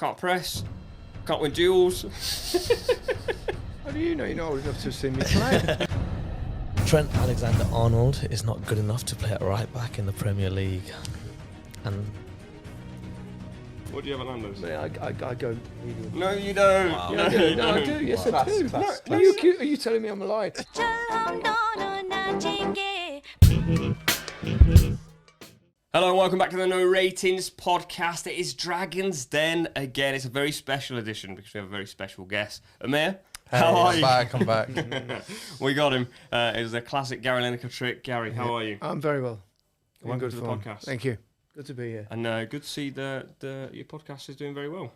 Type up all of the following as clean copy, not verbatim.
can't press, can't win duels. How do you know? You're not old enough to have seen me play. Trent Alexander-Arnold is not good enough to play at right back in the Premier League. And What do you have at Nandos? I go medium. No, you don't. Wow. Yeah, I do. No, I do. Yes, I do. Class. Are you cute? Are you telling me I'm a lie? Hello and welcome back to the No Ratings podcast. It is Dragon's Den again. It's a very special edition because we have a very special guest. Amir, how are you? I'm back. We got him. It was a classic Gary Lineker trick. Gary, how are you? I'm very well. Welcome Good to the fun. podcast. Thank you. Good to be here. And good to see your podcast is doing very well.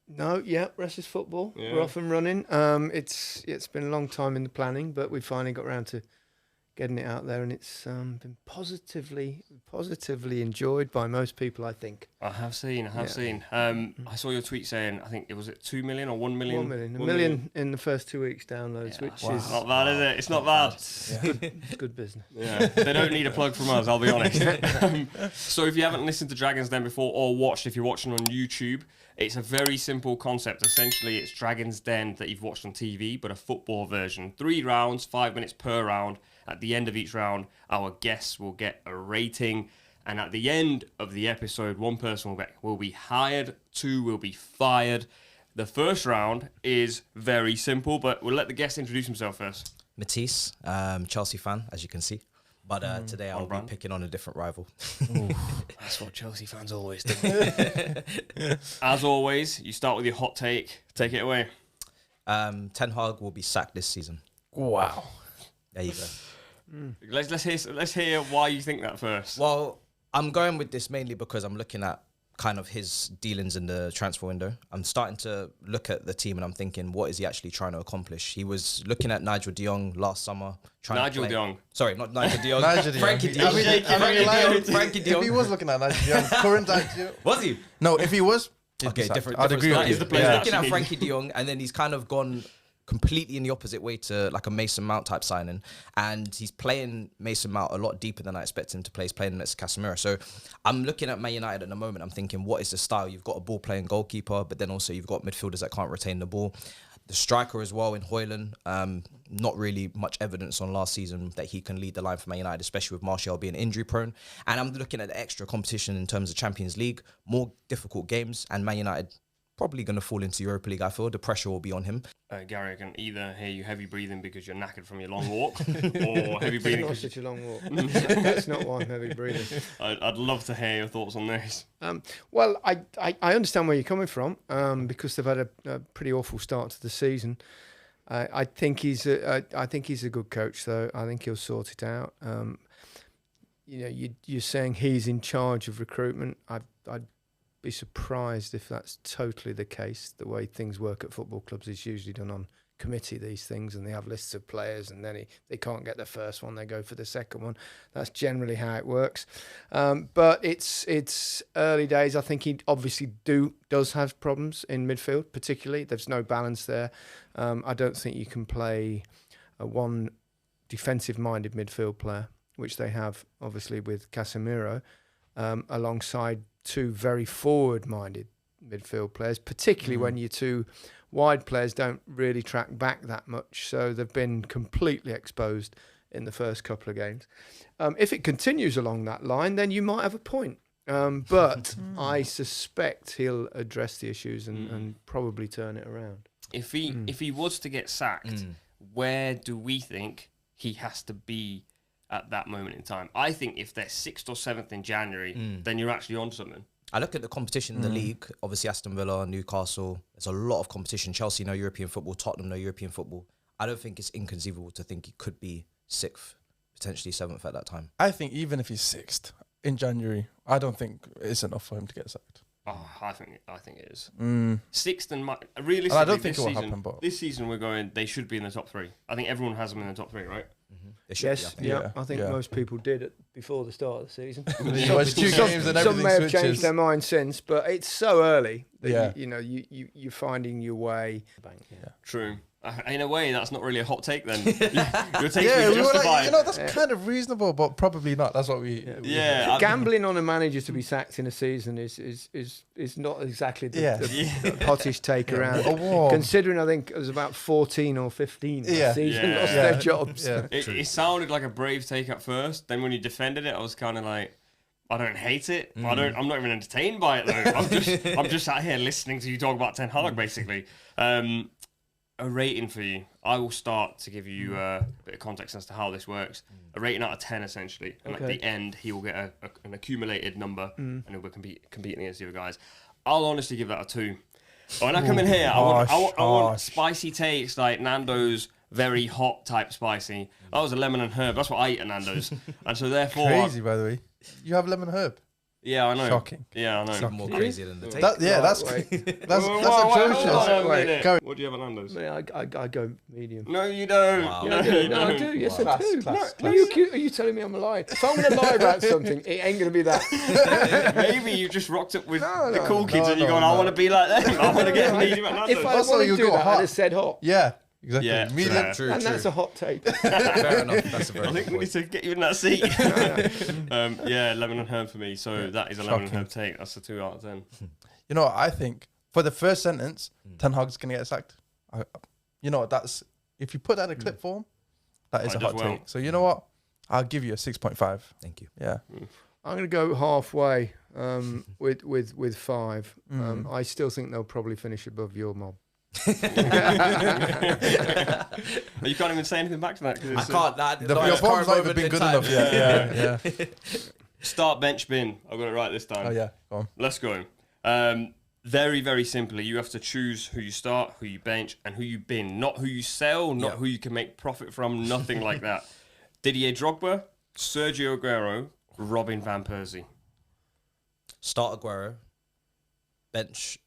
No, yeah, rest is football. Yeah. We're off and running. It's been a long time in the planning, but we finally got around to getting it out there, and it's been positively enjoyed by most people, I think. I have seen. I saw your tweet saying, I think it was 2 million or 1 million? 1 million. A million in the first 2 weeks downloads, which is not bad, is it? It's not bad. it's good business. Yeah, they don't need a plug from us, I'll be honest. So if you haven't listened to Dragon's Den before or watched, if you're watching on YouTube, it's a very simple concept. Essentially, it's Dragon's Den that you've watched on TV, but a football version. 3 rounds, 5 minutes per round. At the end of each round, our guests will get a rating. And at the end of the episode, one person will be hired, 2 will be fired. The first round is very simple, but we'll let the guest introduce himself first. Matisse, Chelsea fan, as you can see. But today I'll be picking on a different rival. That's what Chelsea fans always do. As always, you start with your hot take. Take it away. Ten Hag will be sacked this season. Wow. There you go. Let's hear why you think that first. Well, I'm going with this mainly because I'm looking at kind of his dealings in the transfer window. I'm starting to look at the team and I'm thinking, what is he actually trying to accomplish? He was looking at Nigel de Jong last summer. Nigel de Jong. Sorry, not Nigel de Jong. Nigel de Jong. Frankie de Jong. Frankie de Jong. If he was looking at Nigel de Jong, current Nigel. Was he? No, if he was. Okay, different. I'd agree with That you. is the player. He's Yeah. looking at Frankie de Jong, and then he's kind of gone completely in the opposite way to like a Mason Mount type signing, and he's playing Mason Mount a lot deeper than I expect him to play. He's playing next to Casemiro. So I'm looking at Man United at the moment. I'm thinking, what is the style? You've got a ball playing goalkeeper, but then also you've got midfielders that can't retain the ball. The striker as well in Højlund, not really much evidence on last season that he can lead the line for Man United, especially with Martial being injury prone. And I'm looking at the extra competition in terms of Champions League, more difficult games, and Man United probably going to fall into Europa League. I feel the pressure will be on him. Gary, I can either hear you heavy breathing because you're knackered from your long walk, or heavy breathing Not because such a long walk. That's not why I'm heavy breathing. I'd love to hear your thoughts on this. Well, I understand where you're coming from because they've had a pretty awful start to the season. I think he's a good coach, though. I think he'll sort it out. You're saying he's in charge of recruitment. I'd be surprised if that's totally the case. The way things work at football clubs is usually done on committee, these things, and they have lists of players, and then they can't get the first one, they go for the second one. That's generally how it works. But it's early days. I think he obviously does have problems in midfield, particularly. There's no balance there. I don't think you can play a one defensive-minded midfield player, which they have obviously with Casemiro, alongside 2 very forward-minded midfield players, particularly when your 2 wide players don't really track back that much. So they've been completely exposed in the first couple of games. If it continues along that line, then you might have a point. But I suspect he'll address the issues and probably turn it around. If he was to get sacked, where do we think he has to be at that moment in time? I think if they're 6th or 7th in January, then you're actually on something. I look at the competition in the league. Obviously, Aston Villa, Newcastle. There's a lot of competition. Chelsea, no European football. Tottenham, no European football. I don't think it's inconceivable to think he could be 6th, potentially 7th at that time. I think even if he's 6th in January, I don't think it's enough for him to get sacked. Oh, I think it is. 6th and realistically, and I don't think it will happen. But this season we're going. They should be in the top 3. I think everyone has them in the top 3, right? Yes, yeah. I think most people did before the start of the season. You watch 2 games and Some everything may have switches. changed their mind since, but it's so early that Yeah. you're finding your way. True. In a way, that's not really a hot take then. Your take Yeah, is we were justified. like, that's kind of reasonable, but probably not. That's what we. Yeah, Gambling on a manager to be sacked in a season is not exactly the hottest take around. Whoa. Considering I think it was about 14 or 15 this season Yeah. lost their jobs. Yeah. It sounded like a brave take at first. Then when you defended it, I was kind of like, I don't hate it. I'm not even entertained by it though. I'm just sat here listening to you talk about Ten Hag basically. A rating for you. I will start to give you a bit of context as to how this works. A rating out of 10 essentially, and at the end he will get an accumulated number, and he'll be competing against the other guys. I'll honestly give that a 2. When I come in here, I want spicy takes like Nandos. Very hot type spicy. That was a lemon and herb. That's what I eat at Nando's. And so therefore... Crazy, by the way. You have lemon herb. Yeah, I know. Shocking. Yeah, I know. It's not more crazy than the take. That's that's atrocious. Wait. What do you have at Nando's? I go medium. No, you don't. Wow. No, I you do. don't. Yes, Class, I do. class, Are you telling me I'm lying? If I'm going to lie about something, it ain't going to be that. Maybe you just rocked up with No, the no, cool kids and you're no, going, I want to be like them. I want to get medium at Nando's. If I Also, wanted you to do go that, hot. I'd have said hot. Yeah, exactly. Yeah, Medium. True. That's a hot take. Fair enough. That's a very I think good we need point. to get you in that seat. Lemon and herb for me. So that is a lemon and herb take. That's a 2 out of 10. I think for the first sentence, Ten Hag's gonna get sacked. That's if you put that in a clip form, that is Might a as hot well. take. So you know what? I'll give you a 6.5. Thank you. Yeah. I'm going to go halfway with 5. I still think they'll probably finish above your mob. You can't even say anything back to that. I can't. That, Your form's not even been good enough yet. Yeah. Start, bench, bin. I've got it right this time. Oh yeah. Go on. Let's go. Very, very simply, you have to choose who you start, who you bench, and who you bin. Not who you sell, not who you can make profit from, nothing like that. Didier Drogba, Sergio Aguero, Robin Van Persie. Start Aguero. Bench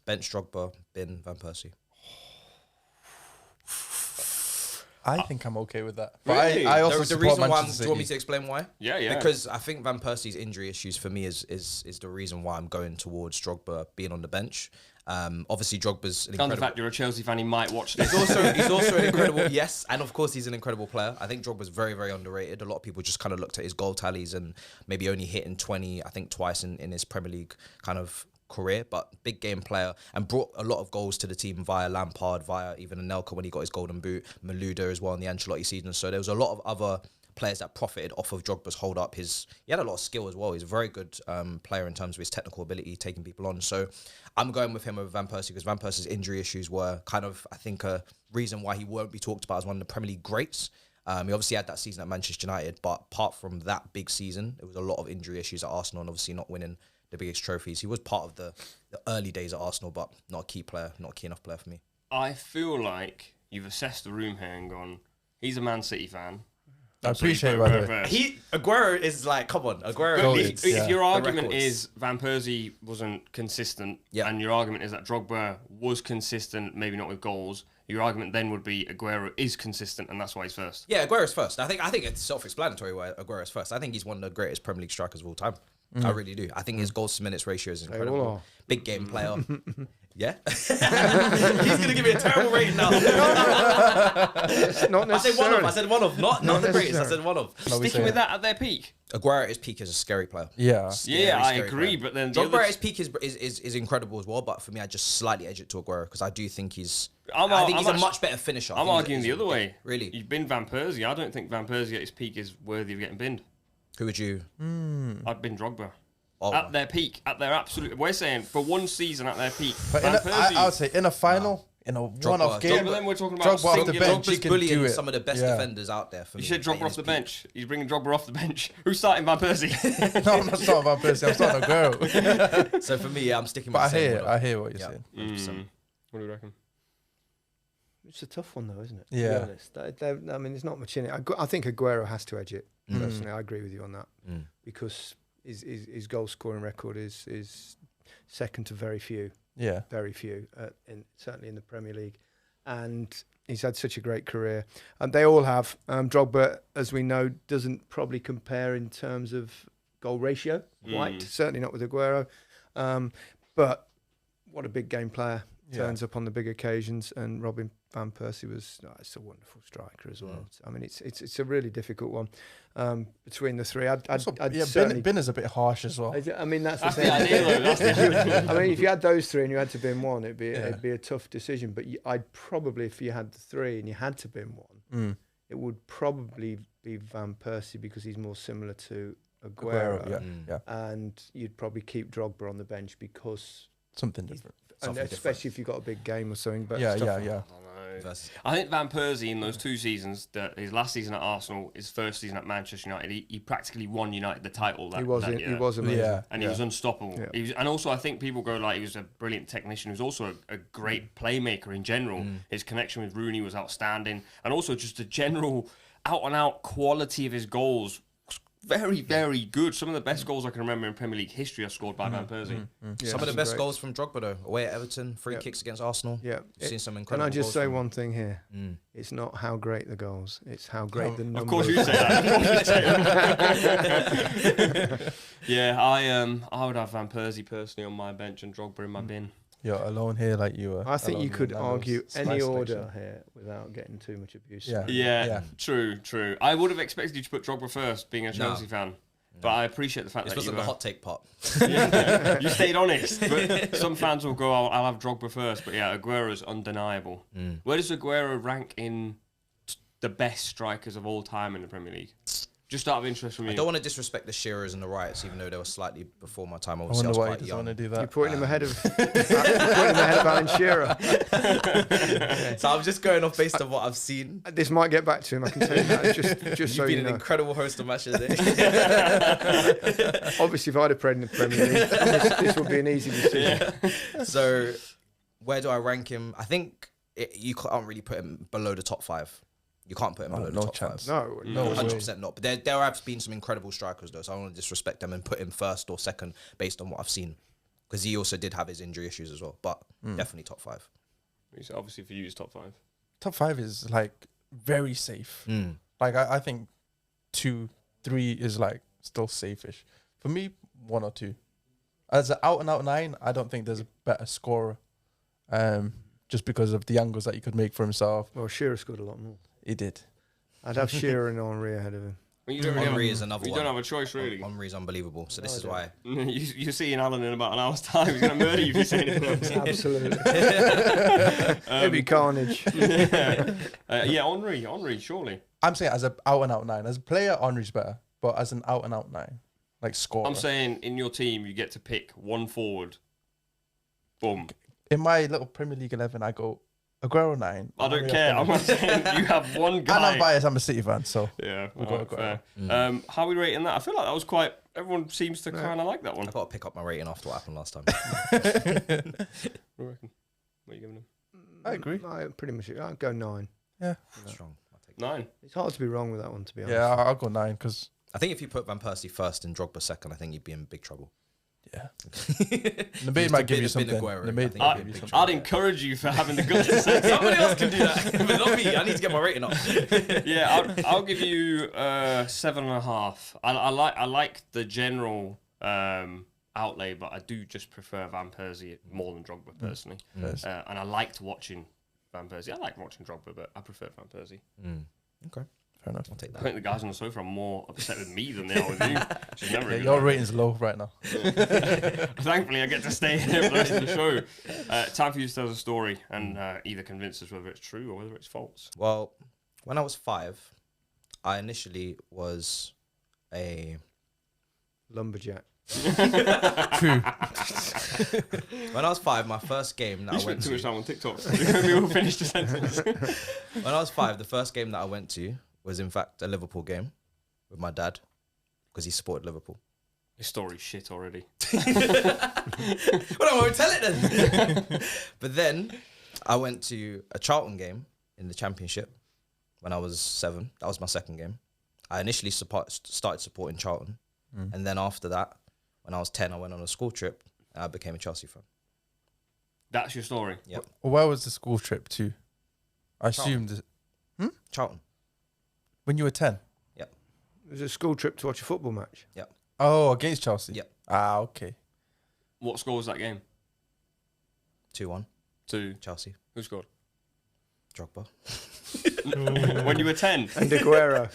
Drogba, bin Van Persie. I think I'm okay with that. But Really? I also The support reason why, Manchester do you want me City. to explain why? Yeah. Because I think Van Persie's injury issues for me is the reason why I'm going towards Drogba being on the bench. Obviously, Drogba's an Down the incredible... fact you're a Chelsea fan, he might watch this. He's also an incredible... Yes, and of course, he's an incredible player. I think Drogba's very, very underrated. A lot of people just kind of looked at his goal tallies and maybe only hitting 20, I think, twice in his Premier League kind of career, but big game player and brought a lot of goals to the team via Lampard, via even Anelka when he got his golden boot, Malouda as well in the Ancelotti season. So there was a lot of other players that profited off of Drogba's hold up. He had a lot of skill as well. He's a very good player in terms of his technical ability, taking people on. So I'm going with him over Van Persie because Van Persie's injury issues were kind of, I think, a reason why he won't be talked about as one of the Premier League greats. He obviously had that season at Manchester United, but apart from that big season, there was a lot of injury issues at Arsenal and obviously not winning the biggest trophies. He was part of the early days at Arsenal, but not a key player, not a key enough player for me. I feel like you've assessed the room here and gone, he's a Man City fan. I appreciate it, by the way. Aguero is like, come on, Aguero. But if your argument records. is Van Persie wasn't consistent, Yeah. and your argument is that Drogba was consistent, maybe not with goals, your argument then would be Aguero is consistent, and that's why he's first. Yeah, Aguero's first. I think it's self-explanatory why Aguero's first. I think he's one of the greatest Premier League strikers of all time. I really do. I think his goals to minutes ratio is incredible. Big game player. Yeah. He's going to give me a terrible rating now. Not I said one of. Not the greatest. I said one of. Sticking with that at their peak. Aguero at his peak is a scary player. Yeah. Yeah, I scary agree, player. but then the Drogba other... at his peak is incredible as well, but for me, I just slightly edge it to Aguero because I do think he's... I'm he's a much better finisher. I'm arguing the other way. Really? You've been Van Persie. I don't think Van Persie at his peak is worthy of getting binned. Who would you... I've been Drogba. Oh, At their peak, at their absolute... We're saying, for one season at their peak, But Van Persie... I would say in a final, in a one-off game, Drogba, then we're talking about Drogba off the singular- bench, he Drogba's can bullying do it. some of the best Yeah. defenders out there for me. You said like, Drogba in off his the peak. bench. He's bringing Drogba off the bench. Who's starting Van Persie? No, I'm not starting Van Persie. I'm starting Aguero. So for me, I'm sticking with But the same order. I hear what you're Yeah. saying. What do you reckon? It's a tough one, though, isn't it? Yeah. To be honest. I mean, there's not much in it. I think Aguero has to edge it. Personally, I agree with you on that because his goal scoring record is second to very few. Yeah. Very few, certainly in the Premier League, and he's had such a great career. They all have. Drogba, as we know, doesn't probably compare in terms of goal ratio. Quite certainly not with Aguero, but what a big game player. turns up on the big occasions, and Robin van Persie was it's a wonderful striker as well. I mean, it's a really difficult one between the three. I'd certainly, Ben is a bit harsh as well. I mean, that's the That's thing. the idea, though. That's the I mean, if you had those three and you had to bin one, it'd be a tough decision. But I'd probably, if you had the three and you had to bin one, it would probably be Van Persie because he's more similar to Aguero. And you'd probably keep Drogba on the bench because something different. and especially if you've got a big game or something. But I think Van Persie in those 2 seasons, his last season at Arsenal, his first season at Manchester United, he practically won United the title that year. He was amazing. And he was unstoppable. Yeah. And also, I think people go like he was a brilliant technician. He was also a great playmaker in general. His connection with Rooney was outstanding. And also just the general out-and-out quality of his goals was very, very good. Some of the best goals I can remember in Premier League history are scored by Van Persie. Yeah, some of the best goals from Drogba, though. Away at Everton, free kicks against Arsenal. Yeah. Seen some incredible Can I just goals say from one thing here? It's not how great the goals, it's how great the numbers. Of course you say that. Yeah, I would have Van Persie personally on my bench and Drogba in my bin. You're alone here like you were. I think you could Nandos argue any slice order section. here without getting too much abuse. Yeah, true. I would have expected you to put Drogba first, being a Chelsea fan. But I appreciate the fact This that wasn't the hot take part. you stayed honest. But some fans will go, I'll have Drogba first. But yeah, Aguero's undeniable. Where does Aguero rank in the best strikers of all time in the Premier League? Just out of interest from you. I don't want to disrespect the Shearers and the Wrights, even though they were slightly before my time. I Obviously, wonder I why was he quite doesn't want to young. do that. You're putting him ahead of Alan Shearer. So I'm just going off based on what I've seen. This might get back to him. I can tell you that. Just You've so been you an know. incredible host of matches. Obviously, if I'd have played in the Premier League, this would be an easy decision. So where do I rank him? I think you can't really put him below the top 5. You can't put him below the top chance. 5. No, 100% not. But there have been some incredible strikers though, so I don't want to disrespect them and put him first or second based on what I've seen, because he also did have his injury issues as well. But definitely top 5. So obviously for you, it's top 5. Top 5 is like very safe. Like I think 2, 3 is like still safe-ish. For me, 1 or 2. As an out-and-out 9, I don't think there's a better scorer. Just because of the angles that he could make for himself. Well, Shearer scored a lot more. He did. I'd have Shearer and Henry ahead of him. Well, you don't really Henry have, is another you one. don't have a choice, really. Henry's unbelievable. So this is why. You're seeing Alan in about an hour's time. He's going to murder you if you say anything else. Absolutely. It'd be carnage. Henry, surely. I'm saying as an out-and-out 9. As a player, Henry's better. But as an out-and-out 9, like scorer. I'm saying in your team, you get to pick one forward. Boom. In my little Premier League 11, I go Aguero 9. I don't care. I'm not saying you have one guy. And I'm biased. I'm a City fan, so Yeah, We'll alright, go fair. Aguero. How are we rating that? I feel like that was quite. Everyone seems to kind of like that one. I've got to pick up my rating after what happened last time. What do you reckon? What are you giving him? I agree. I pretty much. I'd go 9. Yeah. Strong. I'll take 9. It's hard to be wrong with that one, to be honest. Yeah, I'll go 9 because I think if you put Van Persie first and Drogba second, I think you'd be in big trouble. yeah, the maid might give you It's been something. Aguero, The I maid think might it'd give be you big something. I'd encourage you for having the guts to say that. Somebody else can do that, but not me. I need to get my rating up. Yeah, I'll give you 7.5. I like the general outlay, but I do just prefer Van Persie more than Drogba personally. Yes. And I liked watching Van Persie. I like watching Drogba, but I prefer Van Persie. Okay, Fair enough. I'll take I that. think the guys on the sofa are more upset with me than they are with you. Which is never a Yeah, good your idea. rating's low right now. Thankfully, I get to stay here for the rest of the show. Time for you to tell us a story and either convince us whether it's true or whether it's false. Well, when I was 5, I initially was a. Lumberjack. True. When I was 5, my first game that You I went spent too much to. time on TikTok. We will finish the sentence. When I was 5, the first game that I went to was in fact a Liverpool game with my dad because he supported Liverpool. This story's shit already. Well, I won't tell it then. But then I went to a Charlton game in the Championship when I was 7. That was my second game. I initially started supporting Charlton. And then after that, when I was 10, I went on a school trip and I became a Chelsea fan. That's your story. Yep. Where was the school trip to? I assumed Charlton. when you were 10. It was a school trip to watch a football match. Oh, against Chelsea. Yep. Ah, okay. What score was that game? 2-1. To Chelsea. who scored? Drogba. When you were 10. And Aguero.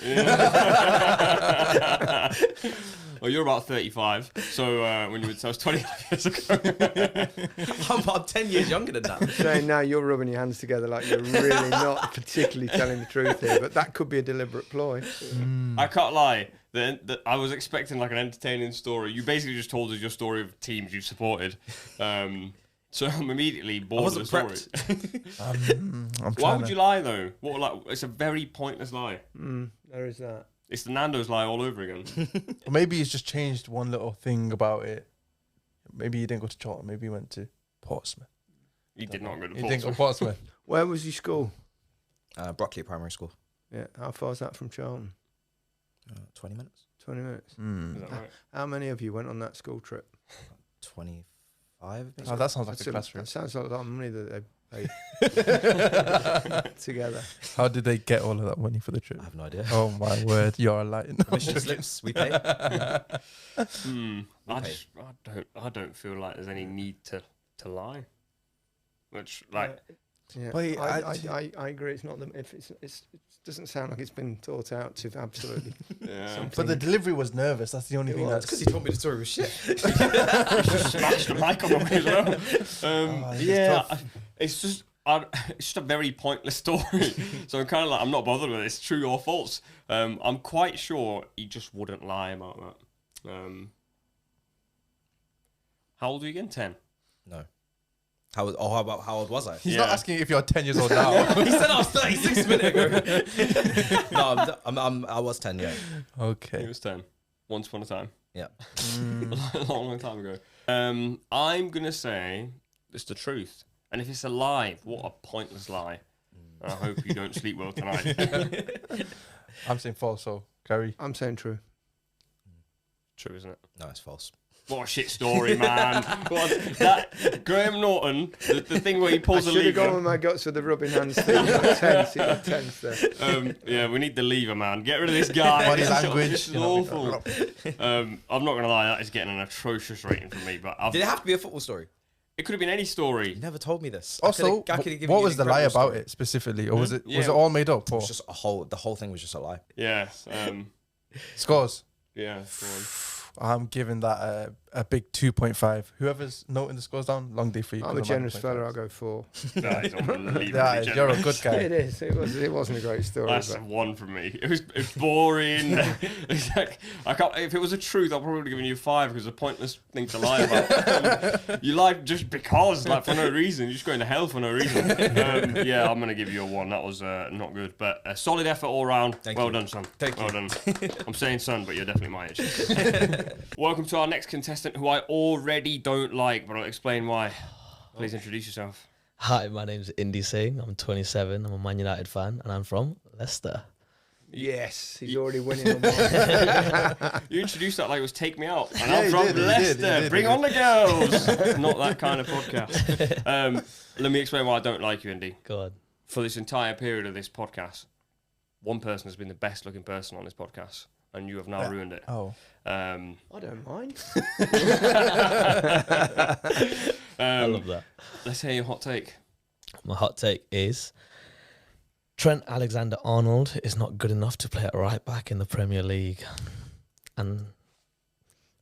Well, you're about 35. So when you were, so I was 25 years ago. I'm 10 years younger than that. Saying now you're rubbing your hands together like you're really not particularly telling the truth here, but that could be a deliberate ploy. I can't lie. I was expecting like an entertaining story. You basically just told us your story of teams you supported. So I'm immediately bored of the story. Why would you lie though? It's a very pointless lie. There is that. It's the Nandos lie all over again. Or maybe he's just changed one little thing about it. Maybe he didn't go to Charlton. Maybe he went to Portsmouth. He did not go to He didn't go to Portsmouth. Portsmouth. Where was your school? Brockley Primary School. Yeah. How far is that from Charlton? 20 minutes. 20 minutes. Is that right? How many of you went on that school trip? 25. Oh, that sounds like a class trip. That sounds like a lot of money that they paid together. How did they get all of that money for the trip? I have no idea. Oh my word, you're lying. Mission slips, we pay. I don't feel like there's any need to lie. Which like Yeah, But I agree. It's not it doesn't sound like it's been thought out to absolutely. yeah. But the delivery was nervous. That's the only thing. That's because he told me the story was shit. Smashed the mic on the way as well. It's It's just a very pointless story. So I'm kind of like, I'm not bothered with it. It's true or false. I'm quite sure he just wouldn't lie about that. How old are you again? 10? No. How old was I? He's not asking if you're 10 years old now. He said I was 36 minutes ago. No, I was 10, yeah. He Okay. was 10. Once upon a time. Yeah. A long time ago. I'm going to say it's the truth. And if it's a lie, what a pointless lie. I hope you don't sleep well tonight. I'm saying false, so Gary. I'm saying true. True, isn't it? No, it's false. What a shit story, man. That Graham Norton, the thing where he I pulls the should have gone lever. with my guts with the rubbing hands thing. It got tense. It got tense there. Yeah, we need the lever, man. Get rid of this guy. Body This is- language, This is you know. awful. I'm not going to lie, that is getting an atrocious rating from me. But Did it have to be a football story? it could have been any story. You never told me this. Also, I could've given what you was an the lie incredible about story. it specifically, or was it Yeah. all made up? It Or was just the whole thing was just a lie. Yeah. scores? Yeah. Go on. I'm giving that a big 2.5. Whoever's noting the scores down, long day for you. I'm 'cause a generous 9.5. fella. I'll go 4. That is unbelievably Yeah, you're a generous. good guy. It is. It wasn't a great story. That's But a 1 from me. It was boring. It's like, I can't, if it was a truth, I'd probably given you 5 because it's a pointless thing to lie about. You lied just because, like for no reason. You're just going to hell for no reason. Yeah, I'm gonna give you a 1. That was not good, but a solid effort all round. Thank well you. done, son. Thank well you. done. I'm saying son, but you're definitely my age. Welcome to our next contestant, who I already don't like, but I'll explain why. Please introduce yourself. Hi, my name's Indy Singh. I'm 27. I'm a Man United fan, and I'm from Leicester. yes, he's already winning on one. You introduced that like it was Take Me Out. And Yeah, I'm he from did, he Leicester. did, he did, Bring he on the girls. It's not that kind of podcast. Let me explain why I don't like you, Indy. Go on. For this entire period of this podcast, one person has been the best looking person on this podcast, and you have now ruined it. Oh. I don't mind. I love that. Let's hear your hot take. My hot take is Trent Alexander-Arnold is not good enough to play at right back in the Premier League. And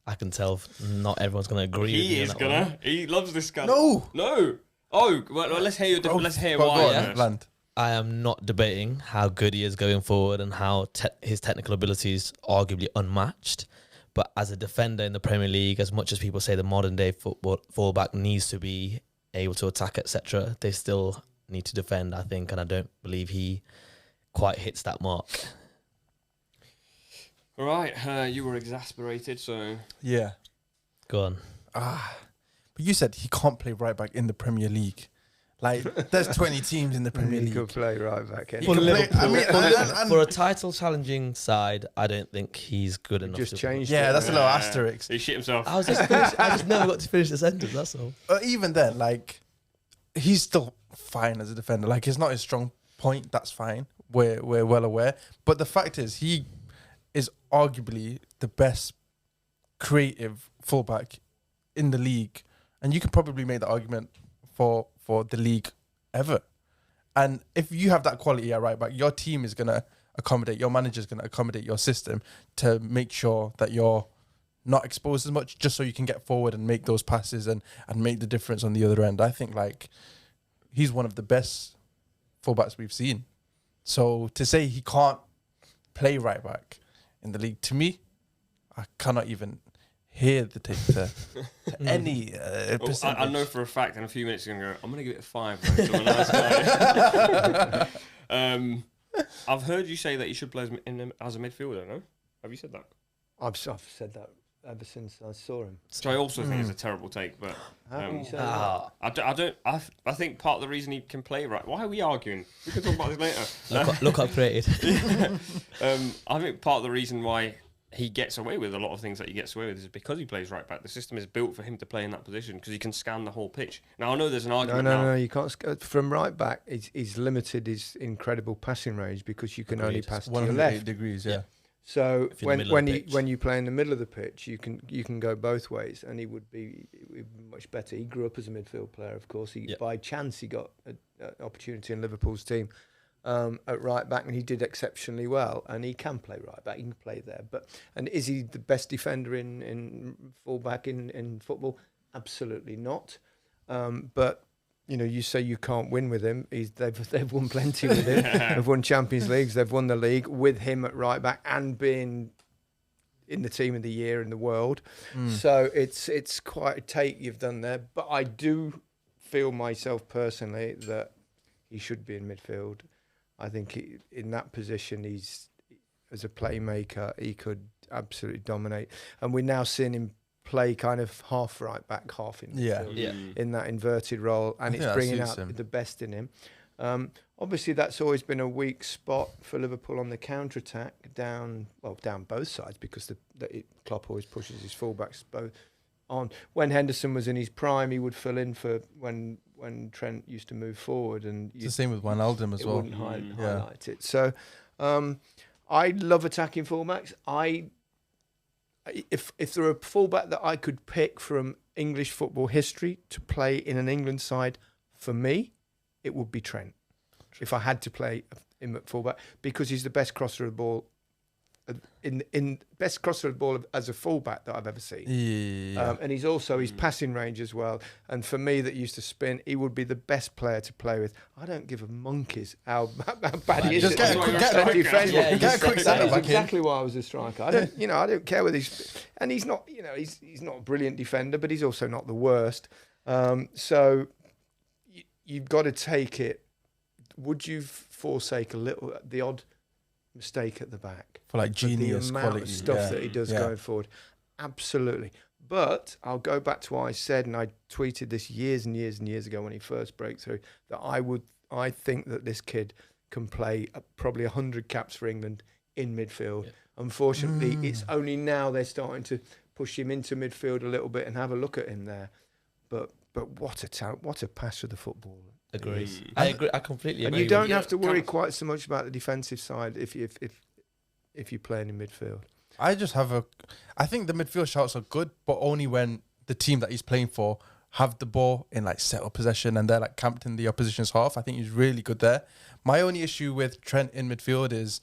I can tell not everyone's going to agree with He me on is that gonna. one. He loves this guy. No. No. Oh, well, let's hear your. Let's hear Go why. on, first. Land. I am not debating how good he is going forward and how his technical abilities are arguably unmatched. But as a defender in the Premier League, as much as people say the modern day fullback needs to be able to attack, etc., they still need to defend, I think, and I don't believe he quite hits that mark. All right. You were exasperated, so Yeah. Go on. But you said he can't play right back in the Premier League. Like, there's 20 teams in the Premier He League. could play right back in. He can play- I mean, and- For a title challenging side, I don't think he's good enough. Just to changed yeah, it. that's a little asterisk. He shit himself. I just never got to finish the sentence. That's all. Even then, like, he's still fine as a defender. Like, it's not his strong point. That's fine. We're well aware. But the fact is, he is arguably the best creative fullback in the league, and you can probably make the argument for for the league ever. And if you have that quality at right back, your team is going to accommodate, your manager is going to accommodate your system to make sure that you're not exposed as much, just so you can get forward and make those passes and make the difference on the other end. I think like he's one of the best fullbacks we've seen. So to say he can't play right back in the league, to me, I cannot even hear the take to any percentage. I know for a fact in a few minutes you're going to go, I'm going to give it a 5. Though, to a nice guy. I've heard you say that you should play as a midfielder, no? Have you said that? I've said that ever since I saw him. So I also think it's a terrible take, but I think part of the reason he can play right. Why are we arguing? We can talk about this later. Look upgraded. I think part of the reason why he gets away with a lot of things that he gets away with is because he plays right back. The system is built for him to play in that position because he can scan the whole pitch. Now I know there's an argument. No, you can't. From right back, he's limited his incredible passing range because you can only pass to your left. degrees, yeah. So when you play in the middle of the pitch, you can go both ways, and he would be much better. He grew up as a midfield player, of course. By chance he got an opportunity in Liverpool's team at right back, and he did exceptionally well. And he can play right back; he can play there. And is he the best defender in full back in football? Absolutely not. But you know, you say you can't win with him. They've won plenty with him. They've won Champions Leagues. They've won the league with him at right back and being in the team of the year in the world. So it's quite a take you've done there. But I do feel myself personally that he should be in midfield. I think in that position, as a playmaker, he could absolutely dominate. And we're now seeing him play kind of half right back, half in midfield, in that inverted role, and it's bringing out the best in him. Obviously, that's always been a weak spot for Liverpool on the counter attack, down both sides, because Klopp always pushes his fullbacks both on. When Henderson was in his prime, he would fill in for when Trent used to move forward, and it's the same with Wijnaldum as well. Wouldn't highlight it. So I love attacking fullbacks. If there were a fullback that I could pick from English football history to play in an England side, for me, it would be Trent. If I had to play him at fullback, because he's the best crosser of the ball, best crosser of the ball as a fullback that I've ever seen. And he's also his passing range as well. And for me, that used to spin, he would be the best player to play with. I don't give a monkey's how bad he is. Just get a quick That is exactly why I was a striker. I don't care whether and he's not, he's not a brilliant defender, but he's also not the worst. So you've got to take it. Would you forsake the odd mistake at the back for like genius the amount quality of stuff that he does going forward? Absolutely. But I'll go back to what I said, and I tweeted this years and years and years ago when he first broke through, that I think that this kid can play probably 100 caps for England in midfield. Unfortunately, it's only now they're starting to push him into midfield a little bit and have a look at him there. But what a talent, what a pass for the football. Agree. I agree. I completely agree. And you don't have to worry quite so much about the defensive side if you're playing in midfield. I think the midfield shouts are good, but only when the team that he's playing for have the ball in like settled possession and they're like camped in the opposition's half. I think he's really good there. My only issue with Trent in midfield is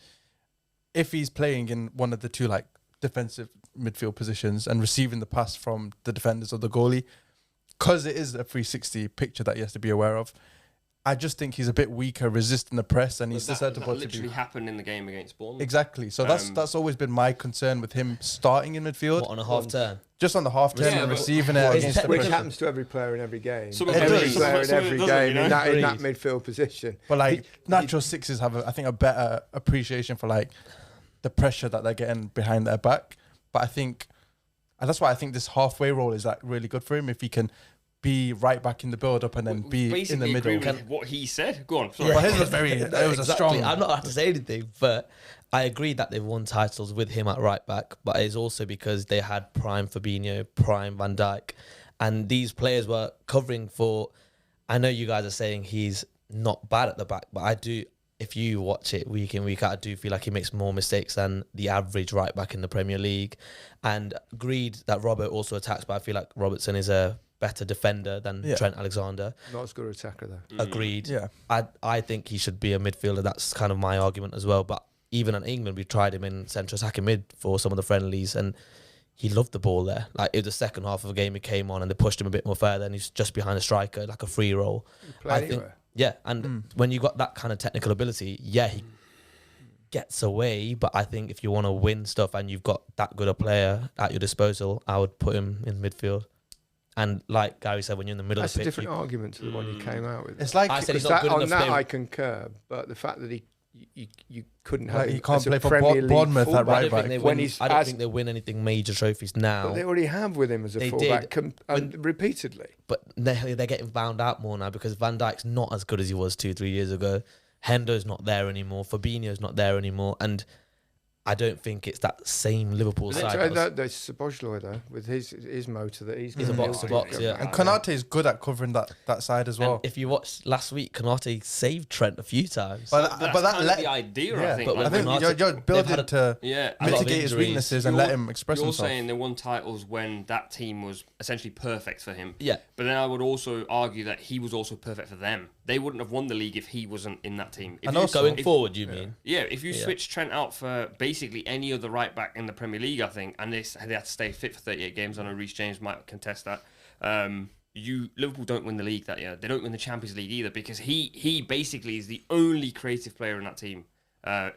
if he's playing in one of the two like defensive midfield positions and receiving the pass from the defenders or the goalie, because it is a 360 picture that he has to be aware of. I just think he's a bit weaker, resisting the press, and he's susceptible to literally happened in the game against Bournemouth. Exactly. So that's always been my concern with him starting in midfield. What, on a half turn? Just on the half turn and receiving it against the Which pressure. happens to every player in every game. Every player in every game in that midfield position. But like natural sixes have, I think, a better appreciation for like the pressure that they're getting behind their back. But I think, and that's why I think this halfway role is like really good for him if he can be right back in the build-up and then be in the middle. Agree with what he said. Go on. Sorry. But his was it was a strong. I'm not allowed to say anything, but I agree that they've won titles with him at right back, but it's also because they had prime Fabinho, prime Van Dijk, and these players were covering for. I know you guys are saying he's not bad at the back, but I do. If you watch it week in, week out, I do feel like he makes more mistakes than the average right back in the Premier League. And agreed that Robert also attacks, but I feel like Robertson is a better defender than Trent Alexander. Not as good an attacker though. Agreed. Yeah. I think he should be a midfielder. That's kind of my argument as well. But even in England, we tried him in central attacking mid for some of the friendlies, and he loved the ball there. Like, it was the second half of the game he came on, and they pushed him a bit more further, and he's just behind the striker, like a free roll. Play anywhere. Yeah, and when you got that kind of technical ability, he gets away. But I think if you want to win stuff and you've got that good a player at your disposal, I would put him in midfield. And like Gary said, when you're in the middle That's of the a pitch, different argument to the one you came out with. It's like I said he's not that, good on enough. that to I concur, but the fact that you couldn't have Like, him he can't as a play for Premier League Bournemouth at fullback. right I don't back. think they When win. he's I don't as- think they win anything major trophies now. But they already have with him as a They fullback, did. and repeatedly. But they're getting found out more now because Van Dijk's not as good as he was 2-3 years ago. Hendo's not there anymore. Fabinho's not there anymore. And I don't think it's that same Liverpool side. That's Szoboszlai though, with his motor that he's He's a box to box, yeah. And Konate is good at covering that side as well. And if you watched last week, Konate saved Trent a few times. But That's that kind of the idea, I think. but like, I think Konate- you're they've building had a- to yeah, a lot of mitigate his injuries. weaknesses and let him express You're himself. saying they won titles when that team was essentially perfect for him. Yeah. But then I would also argue that he was also perfect for them. They wouldn't have won the league if he wasn't in that team. If And you- also- Going forward, you mean? Yeah, if you switch Trent out for basically any other right back in the Premier League, I think, and they had to stay fit for 38 games, I know Reece James might contest that. Liverpool don't win the league that year. They don't win the Champions League either because he basically is the only creative player in that team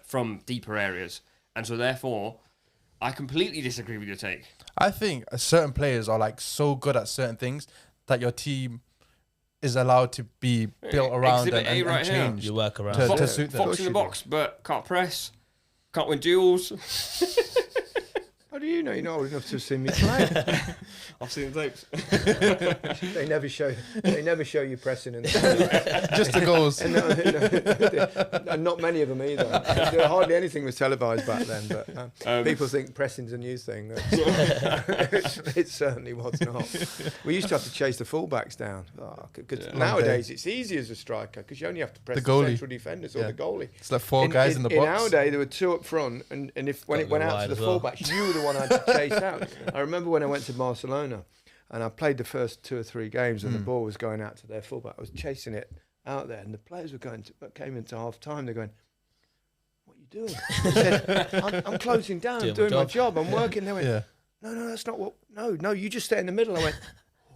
from deeper areas, and so therefore, I completely disagree with your take. I think certain players are like so good at certain things that your team is allowed to be built around Exhibit A and right here. changed You work around. to suit them. Fox in the box, but can't press, can't win duels. How do you know? You're not old enough to have seen me play. I've seen the tapes. They never show you pressing, and Just the goals. and not many of them either. Hardly anything was televised back then. But people think pressing's a new thing. It certainly was not. We used to have to chase the fullbacks down. Nowadays it's easy as a striker because you only have to press The the goalie. central defenders or the goalie. It's like four guys in the box. In our day, there were two up front, and if when Got it went to go out to wide the as well. fullbacks, you were the one I had to chase out. I remember when I went to Barcelona, and I played the first 2 or 3 games, and the ball was going out to their fullback. I was chasing it out there, and the players came into half time. They're going, "What are you doing?" I said, "I'm closing down. I'm doing my job. I'm working." They went, Yeah. "No, that's not what. No, you just stay in the middle." I went,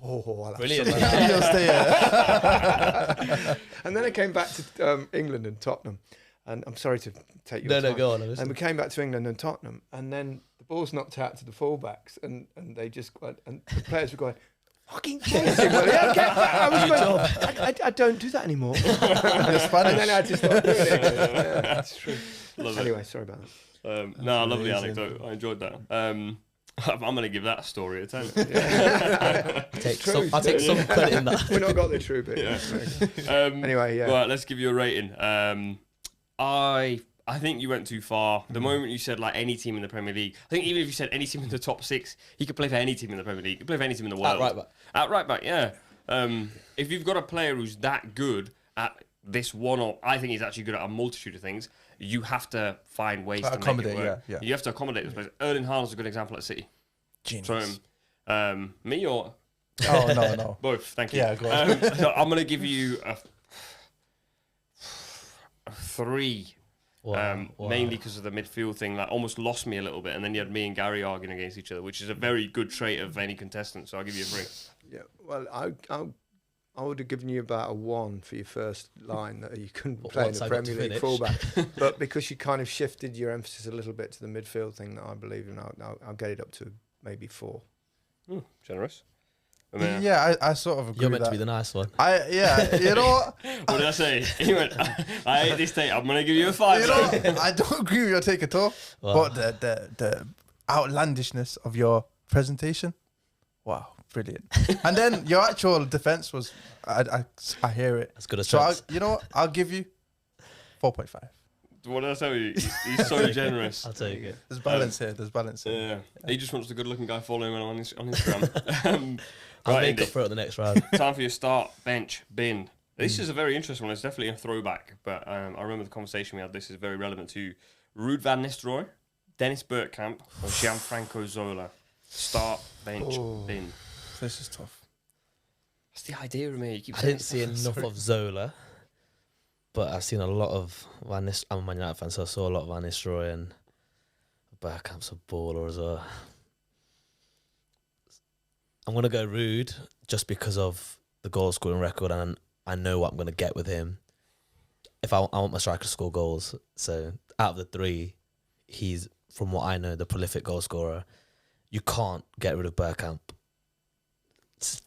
"Oh, I'll have Brilliant. some of that." You'll stay here. And then I came back to England and Tottenham, and I'm sorry to take your time. Go on. And we came back to England and Tottenham, and then the ball's knocked out to the fullbacks, and they just and the players were going, "Fucking chase him, will you?" I don't do that anymore. You're Spanish. And then I just started doing it. Yeah, that's true. Love it. Anyway, sorry about that. No, I love the amazing. anecdote. I enjoyed that. I'm going to give that a story a 10. I take some credit in that. We've not got the true bit. Anyway, yeah. Right, let's give you a rating. I think you went too far. The moment you said like any team in the Premier League, I think even if you said any team in the top 6, he could play for any team in the Premier League. He could play for any team in the world. At right back, yeah. If you've got a player who's that good at this one, or I think he's actually good at a multitude of things, you have to find ways to make it Accommodate, work. yeah. You have to accommodate this place. Erling Haaland's a good example at City. Genius. So, me or Oh, no. both? Thank you. Yeah, go on. So I'm gonna give you a 3. Mainly because of the midfield thing, like almost lost me a little bit, and then you had me and Gary arguing against each other, which is a very good trait of any contestant. So I'll give you a 3. Yeah. Well, I would have given you about a 1 for your first line that you couldn't play in once the I got Premier to League finish. fullback, but because you kind of shifted your emphasis a little bit to the midfield thing that I believe in, I'll get it up to maybe 4. Generous. And then, Yeah, I sort of agree You're with meant to that. be the nice one. You know what? what did I say? He went, I hate this take. I'm gonna give you a 5. You know, I don't agree with your take at all. Wow. But the outlandishness of your presentation, wow, brilliant. And then your actual defense was, I hear it. As good as So Trent's. you know what? I'll give you 4.5. What did I tell you? He's so generous. I'll take it. There's balance here. There's balance here. Yeah, he just wants the good-looking guy following him on Instagram. I'll Right, make Indy. up for it at the next round. Time for your start, bench, bin. This is a very interesting one. It's definitely a throwback, but I remember the conversation we had. This is very relevant to Ruud van Nistelrooy, Dennis Bergkamp, or Gianfranco Zola. Start, bench, bin. This is tough. That's the idea of me. You keep I saying didn't see enough of Zola, but I've seen a lot of Van Nistelrooy. I'm a Man United fan, so I saw a lot of Van Nistelrooy and Bergkamp's a baller as well. I'm going to go Rude just because of the goal scoring record, and I know what I'm going to get with him. If I want my striker to score goals, so out of the three, he's, from what I know, the prolific goal scorer. You can't get rid of Bergkamp. It's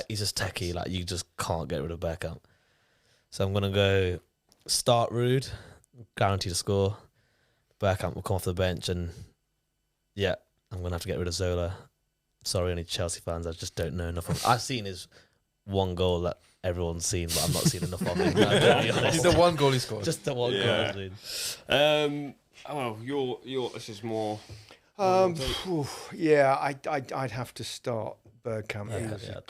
he's just techie. Like, you just can't get rid of Bergkamp. So I'm going to go start Rude, guaranteed to score. Bergkamp will come off the bench, and yeah, I'm going to have to get rid of Zola. Sorry, any Chelsea fans, I just don't know enough of. I've seen his one goal that everyone's seen, but I've not seen enough of him. He's the one goal he scored. Just the one goal I've seen. Oh, your this is more. Yeah, I'd have to start Bergkamp. He was a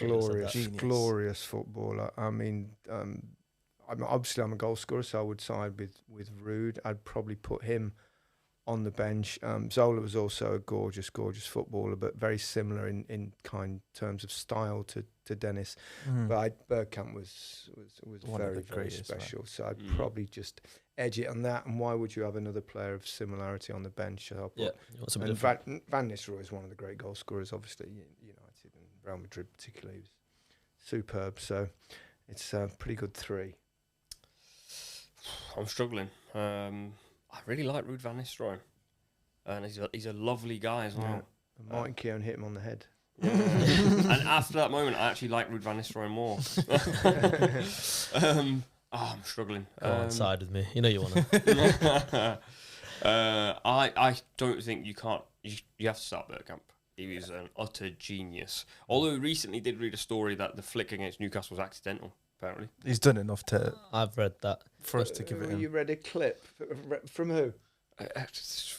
Genius. glorious footballer. I mean, obviously I'm a goal scorer, so I would side with Rude. I'd probably put him on the bench. Zola was also a gorgeous footballer, but very similar in terms of style to Dennis. But Bergkamp was very special. Right? So I'd probably just edge it on that. And why would you have another player of similarity on the bench? So and Van Nistelrooy is one of the great goal scorers, obviously, United and Real Madrid particularly. He was superb. So it's a pretty good three. I'm struggling. I really like Ruud van Nistelrooy, and he's a lovely guy as well. Yeah. Martin Keown hit him on the head. Yeah. And after that moment, I actually like Ruud van Nistelrooy more. I'm struggling. Go on, side with me. You know you want to. I don't think you can't. You have to start Bergkamp. He was an utter genius. Although I recently did read a story that the flick against Newcastle was accidental. Apparently, he's done enough to. I've read that for us to give it him. You read a clip from who?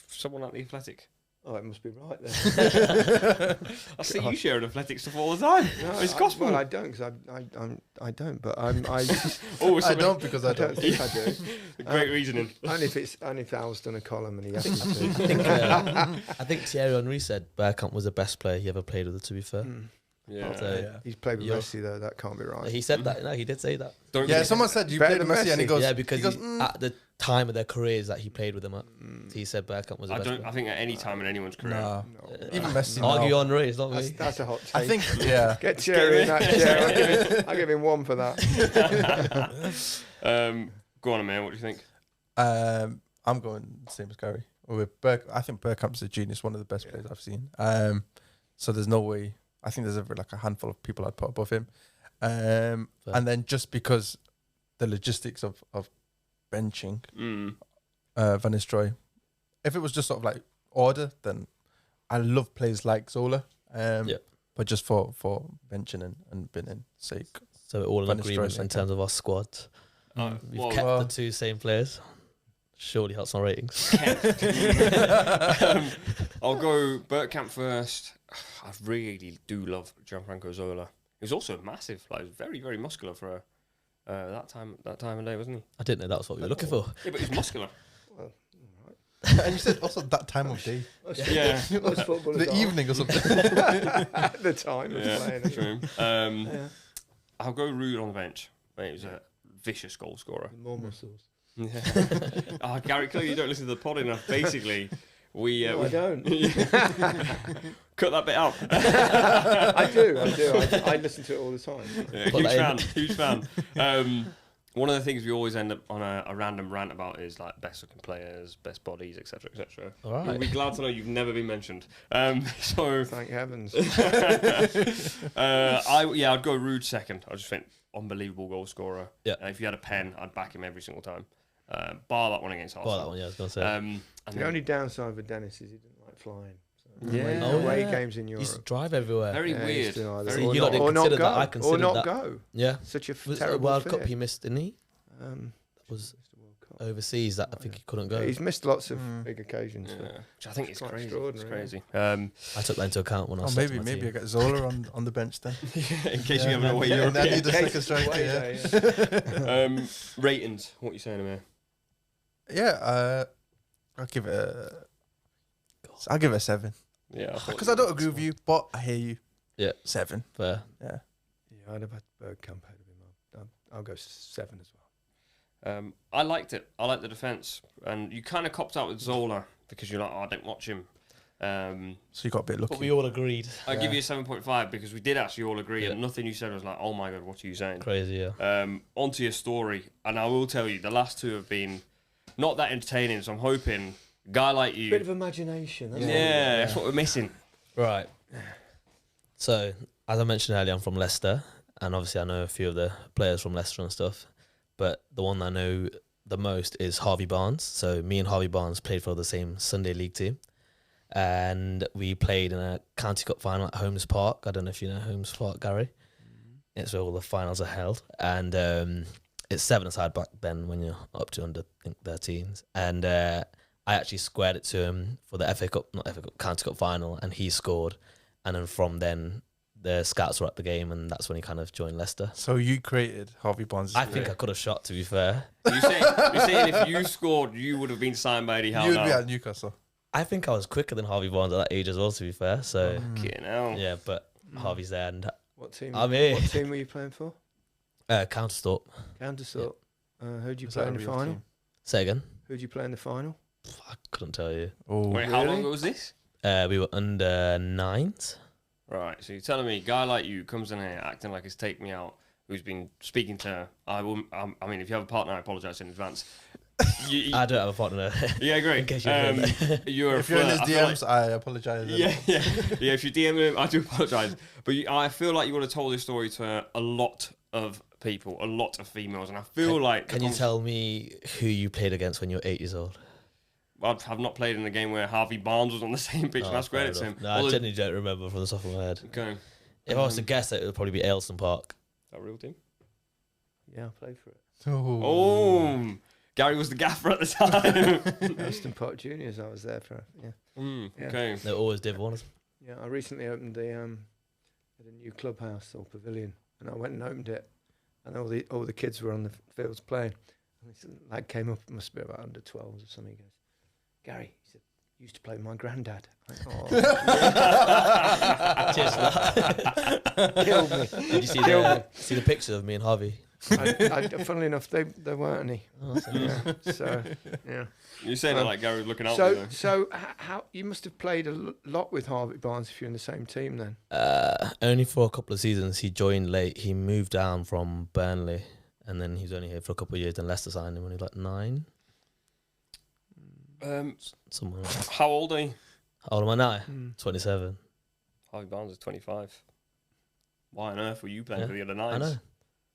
Someone at the Athletic. Oh, it must be right then. I see you share Athletic stuff all the time. No, it's gospel. Well, I don't because I don't. But I I don't because I don't think I do. Great reasoning. Only if Al's done a column and he has to. I think Thierry Henry said Bergkamp was the best player he ever played with. To be fair. Yeah. So, he's played with Messi though. That can't be right. He said that. No, he did say that. Someone said you played with Messi, and he goes because at the time of their careers that he played with them at, he said Bergkamp was the best player. I think at any time in anyone's career. No. Even Messi. Argue Henry, it's not me. That's a hot take. I think Get Thierry in that chair. I'll give him one for that. Go on, man. What do you think? I'm going the same as Gary. I think Bergkamp's a genius, one of the best players I've seen. So there's no way. I think there's a handful of people I'd put above him. And then just because the logistics of benching Van Nistelrooy, if it was just sort of like order, then I love players like Zola. But just for benching and binning sake. So we're all in agreement in terms of our squad. We've kept the two same players. Surely helps my ratings. I'll go Bergkamp first. I really do love Gianfranco Zola. He was also massive, like very, very muscular for that time of day, wasn't he? I didn't know that was what we were looking for. Yeah, but he was muscular. Well, And you said also that time of day. Yeah. The evening or something. At the time of playing. True. I'll go Ruud on the bench. He was a vicious goal scorer. More muscles. Yeah. Gary, clearly you don't listen to the pod enough. Basically, I don't. Cut that bit out. I do. I listen to it all the time. Yeah, huge fan. One of the things we always end up on a random rant about is like best looking players, best bodies, etc., etc. All right. We'll be glad to know you've never been mentioned. So thank heavens. I'd go Ruud second. I just think unbelievable goal scorer. Yeah. If you had a pen, I'd back him every single time. Bar that one against Arsenal. Bar that one, yeah, I was going to say. The only downside for Dennis is he didn't like flying. Yeah. Away games in Europe. He used to drive everywhere. Very weird. So you lot didn't consider that. I considered that. Go. Yeah. Such a Was terrible it the World fear. Cup he missed, didn't he? That was overseas that I think he couldn't go. He's missed lots of big occasions. Yeah. Which I think it's quite crazy. It's extraordinary, crazy. I took that into account when I was Maybe I get Zola on the bench then. In case you have an away and then Europe. need a second striker. Ratings. What are you saying, Amir? Yeah, I'll give it a 7. Yeah. Because I don't agree with you, but I hear you. Yeah. 7. Fair. Yeah. Yeah, I'd have had Bergkamp ahead of him. I'll go 7 as well. I liked it. I liked the defence. And you kind of copped out with Zola because you're like, oh, I don't watch him. So you got a bit lucky. But we all agreed. I give you a 7.5 because we did actually all agree, and nothing you said was like, oh my god, what are you saying? Crazy, yeah. Onto your story, and I will tell you, the last 2 have been not that entertaining. So I'm hoping a guy like you, Bit of imagination. that's what we're missing. Right. So, as I mentioned earlier, I'm from Leicester, and obviously I know a few of the players from Leicester and stuff, but the one I know the most is Harvey Barnes. So me and Harvey Barnes played for the same Sunday League team, and we played in a County Cup final at Holmes Park. I don't know if you know Holmes Park, Gary. It's where all the finals are held, and it's 7-a-side back then when you're up to under, I think, 13s, and I actually squared it to him for the County Cup final, and he scored. And then from then, the scouts were at the game, and that's when he kind of joined Leicester. So you created Harvey Barnes. I think I could have shot, to be fair. You're saying if you scored, you would have been signed by Eddie Howe You would now? be at Newcastle. I think I was quicker than Harvey Barnes at that age as well, to be fair. So, yeah, but Harvey's there, and What team? I'm here. What team were you playing for? Counterstop. Countersort. Who'd you Is play that in a the real final? team? Say again. Who'd you play in the final? I couldn't tell you. Oh, Wait, how long Really? ago was this? We were under 9s. Right, so you're telling me a guy like you comes in here acting like it's Take Me Out, who's been speaking to, I mean, if you have a partner, I apologise in advance. I don't have a partner. Yeah, great. In case you didn't know. You're if you're in his I feel like- DMs, I apologize. yeah. If you DM him, I do apologise. But I feel like you would have told this story to a lot of people, a lot of females, and I feel like... Can you tell me who you played against when you were 8 years old? I've not played in a game where Harvey Barnes was on the same pitch and I squared it to him. No, I genuinely don't remember from the top of my head. Okay. If I was to guess, it would probably be Ayleston Park. That real team? Yeah, I played for it. Oh, Gary was the gaffer at the time. Aston Park Juniors. I was there for. Yeah. Yeah. Okay. They always did one. Yeah, I recently opened at a new clubhouse or pavilion, and I went and opened it, and all the kids were on the fields playing. And this lad came up, must be about under 12s or something. He goes, Gary, he said, used to play with my granddad. I went, oh. Cheers for that. Killed me. Did you see the picture of me and Harvey? Funnily enough, they weren't any. Oh, that's So yeah. You're saying it like Gary was looking out for you. So how you must have played a lot with Harvey Barnes if you're in the same team then. Only for a couple of seasons. He joined late. He moved down from Burnley, and then he was only here for a couple of years. Then Leicester signed him when he was like 9. Somewhere. How old are you? How old am I now? 27. Harvey Barnes is 25. Why on earth were you playing Yeah, for the other I nines?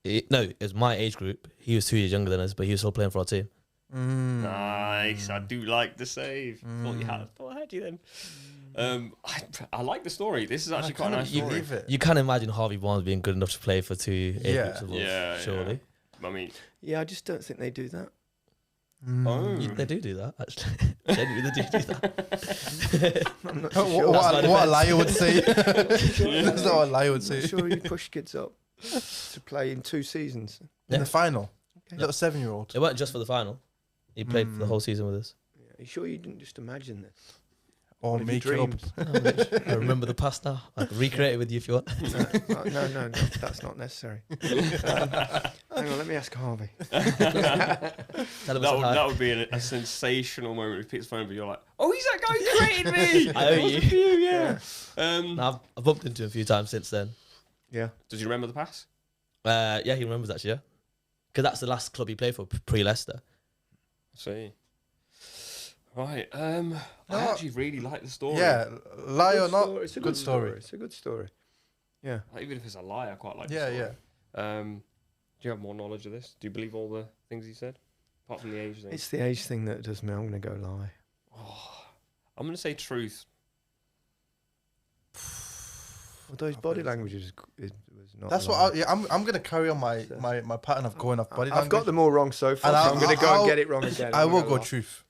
know. No, it was my age group. He was 2 years younger than us, but he was still playing for our team. Nice. I do like the save. Thought I had you then. I like the story. This is actually quite a nice You story. leave it. You can't imagine Harvey Barnes being good enough to play for 2 age Yeah. groups of us, Yeah, surely. I mean, Yeah, I just don't think they do that. oh. They do that, actually. Genuinely, they do that. I'm not Oh, sure. what a liar would say. That's not what a liar would say. I'm sure you push kids up to play in 2 seasons. In the final, Okay. little 7-year-old. It weren't just for the final. He played for the whole season with us. Yeah. Are you sure you didn't just imagine this? Or One of your make it up. dreams? I remember the past now. I can recreate it with you if you want. No, that's not necessary. Hang on, let me ask Harvey. Tell him I said hi. That would be a sensational moment if he picks the phone, but you're like, oh, he's that guy who created me. I owe That was you. for yeah. No, I've bumped into him a few times since then. Yeah. Does he remember the pass? Yeah, he remembers actually, yeah. Because that's the last club he played for, pre-Leicester. See. Right. I actually really like the story. Yeah, lie or not, It's a good story. It's a good story. Yeah. Like, even if it's a lie, I quite like the Yeah, story. yeah. Do you have more knowledge of this? Do you believe all the things he said? Apart from the age thing. It's the age thing that does me. I'm going to go lie. I'm going to say truth. Although his body language was not. That's lying. what I'm gonna carry on my pattern of going off body I've language. got them all wrong so far. And So I'm going to go and get it wrong again. I I'm will gonna go lie. truth.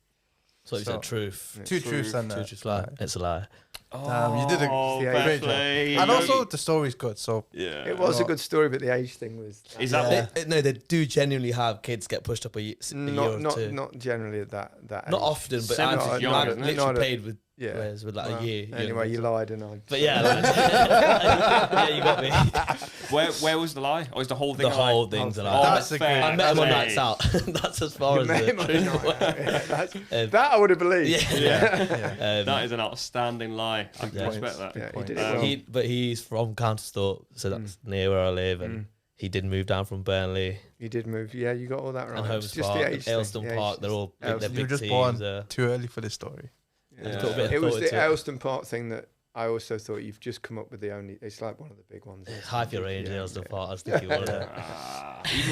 So you So- said truth. Yeah. Two truths and Truth is lie. It's a lie. Damn, you did a fair great job. play. And also, the story's good, so yeah, It was a good story, but the age thing was. Is that No, they do genuinely have kids get pushed up a year or two. Not generally at that Not age. often, but Seven's I've young, isn't it? literally Not a- played with Yeah. players with like Well, a year. Anyway, you lied and I. But yeah, yeah, you got me. where was the lie? Or is the whole thing The a lie? whole thing's a Oh, lie. That's a fair great- I met him on play. nights out. That's as far as Met it. him on a night out, yeah, that's- Um, that I would have believed. Yeah. That is an outstanding lie. I can Yeah. respect that. Yeah, he point. did it well. But he's from Countersthorpe, so that's near where I live, and he did move down from Burnley You did move. Yeah, you got all that right. and It's Holmes just Park, the and age thing, Aylstone the age Park. They're thing. all they're Aylstone. you big were just teams. born too early for this story. There's got a bit of It was thought the into it. Aylstone Park thing that I also thought you've just come up with the only. It's like one of the big ones. It's high for your range, Yeah, Aylstone yeah. Park. I was thinking one of them.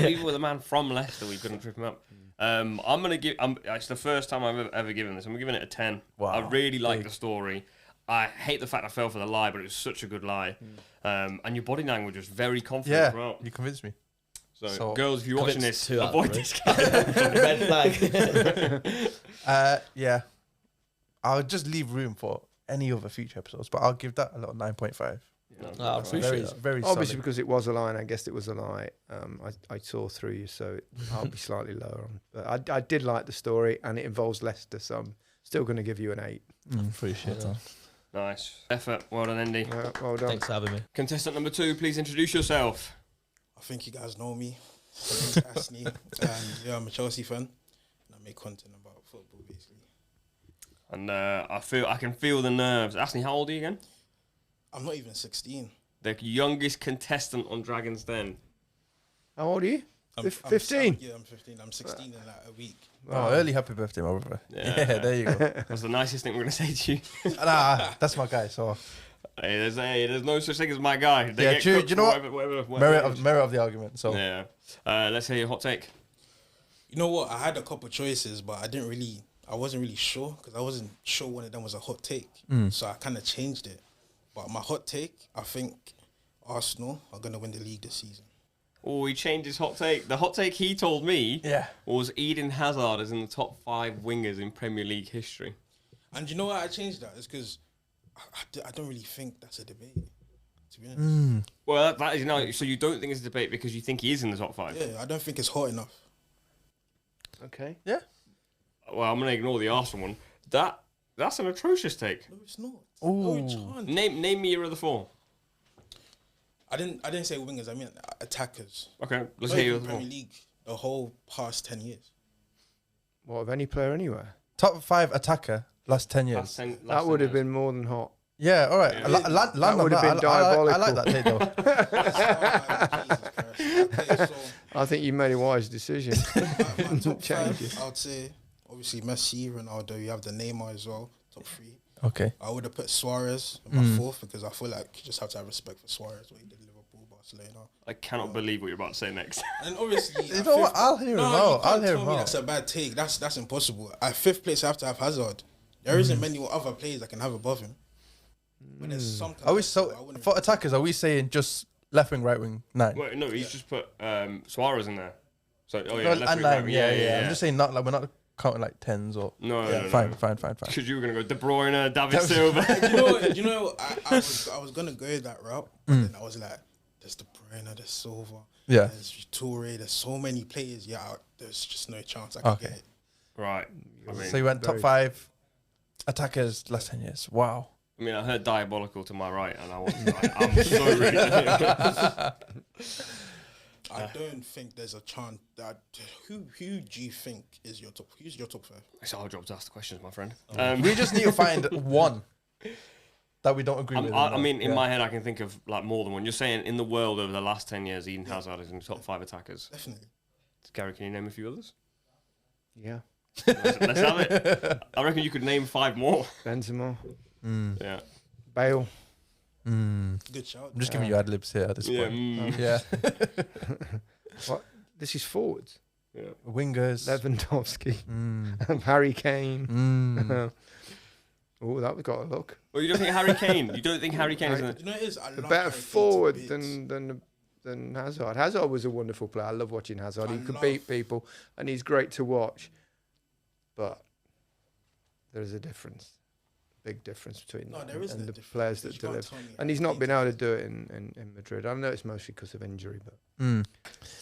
Even with a man from Leicester, we couldn't trip him up. I'm gonna give. It's the first time I've ever given this. I'm giving it a 10. Wow. I really like the story. I hate the fact I fell for the lie, but it was such a good lie. And your body language was very confident Yeah, throughout. you convinced me. So, girls, if you're watching Convinced this, 2 out of avoid 3. this guy. Red flag. Yeah, I'll just leave room for any other future episodes, but I'll give that a little 9.5. I appreciate Very, that. very Obviously, solid. because it was a lie, and I guessed it was a lie. I saw through you, so I'll be slightly lower on. But I did like the story, and it involves Leicester, so I'm still going to give you an 8. Appreciate that. Nice effort. Well done, Andy. Well done. Thanks for having me. Contestant number 2, please introduce yourself. I think you guys know me. My name's Asni, and yeah, I'm a Chelsea fan, and I make content about football, basically. And I can feel the nerves. Ashley, how old are you again? I'm not even 16. The youngest contestant on Dragon's Den. How old are you? I'm 15. Yeah, I'm 15. I'm 16 in like a week. Oh, early happy birthday, my brother. Yeah, there you go. That's the nicest thing we're going to say to you. Nah, that's my guy. So Hey, there's no such thing as my guy. They Yeah, get true. cooked Do you know for what? whatever merit of the argument. So Yeah. Let's hear your hot take. You know what? I had a couple choices, but I wasn't really sure because I wasn't sure one of them was a hot take. So I kind of changed it. But my hot take, I think Arsenal are going to win the league this season. Oh, he changed his hot take. The hot take he told me yeah, was Eden Hazard is in the top 5 wingers in Premier League history. And you know why I changed that? It's because I don't really think that's a debate, to be honest. Well, that is now. So you don't think it's a debate because you think he is in the top 5? Yeah, I don't think it's hot enough. Okay. yeah. Well, I'm going to ignore the Arsenal one. That's an atrocious take. No, it's not. No, it Ooh. can't. Name me your other 4. I didn't say wingers. I mean attackers. Okay, let's Not hear your even other 4. Premier League the whole past 10 years. What, of any player anywhere? Top 5 attacker last 10 years. That would have been more than hot. Yeah, all right. Yeah. Land would have been I like that take though. Jesus Christ. Okay, so I think you made a wise decision. my top Change 5, I would say obviously Messi, Ronaldo. You have the Neymar as well. Top 3. Okay. I would have put Suarez in my 4th because I feel like you just have to have respect for Suarez. What he did Liverpool, Barcelona. I cannot believe what you're about to say next. And obviously, You at know what? 5th I'll hear him No, out. you I'll can't hear tell him me out. that's a bad take. That's impossible. At 5th place, I have to have Hazard. There isn't many other players I can have above him. But there's some. Are we so? so for attackers? Are we saying just left wing, right wing, 9? Wait, no, he's just put Suarez in there. So, oh yeah, No, left and wing, right 9. wing. Yeah. I'm just saying not like we're not counting like 10s or. No, Yeah, no, fine. Because you were gonna go De Bruyne, David Silva. You know, I was gonna go that route, but then I was like, there's De Bruyne, there's Silva, Yeah. there's Toure, there's so many players. Yeah, there's just no chance I can Okay. get it. Right. I mean, So you went top very- 5 attackers last 10 years. Wow. I heard diabolical to my right, and I was like, I'm so ready. I don't think there's a chance that who do you think is your top? Who's your top 5? It's our job to ask the questions, my friend. We just need to find one that we don't agree with. In my head, I can think of like more than one. You're saying in the world over the last 10 years, Eden Hazard is in the top 5 attackers. Definitely. Gary, can you name a few others? Yeah. Let's have it. I reckon you could name 5 more. Benzema, Yeah. Bale. Good shout. I'm just giving you ad libs here at this Yeah. point. Yeah. What? This is forwards. Yeah. Wingers. Lewandowski, Harry Kane. Oh, that we got a look. Well, you don't think Harry Kane? You don't think Harry Kane is in You know it is. I A love better Harry Kane to forward bits. than Hazard. Hazard was a wonderful player. I love watching Hazard. He could love- beat people, and he's great to watch. But there is a difference. big difference between No, that there is and no the difference. players You that can't deliver. tell me And he's not how been able to do it in Madrid. I know it's mostly because of injury, but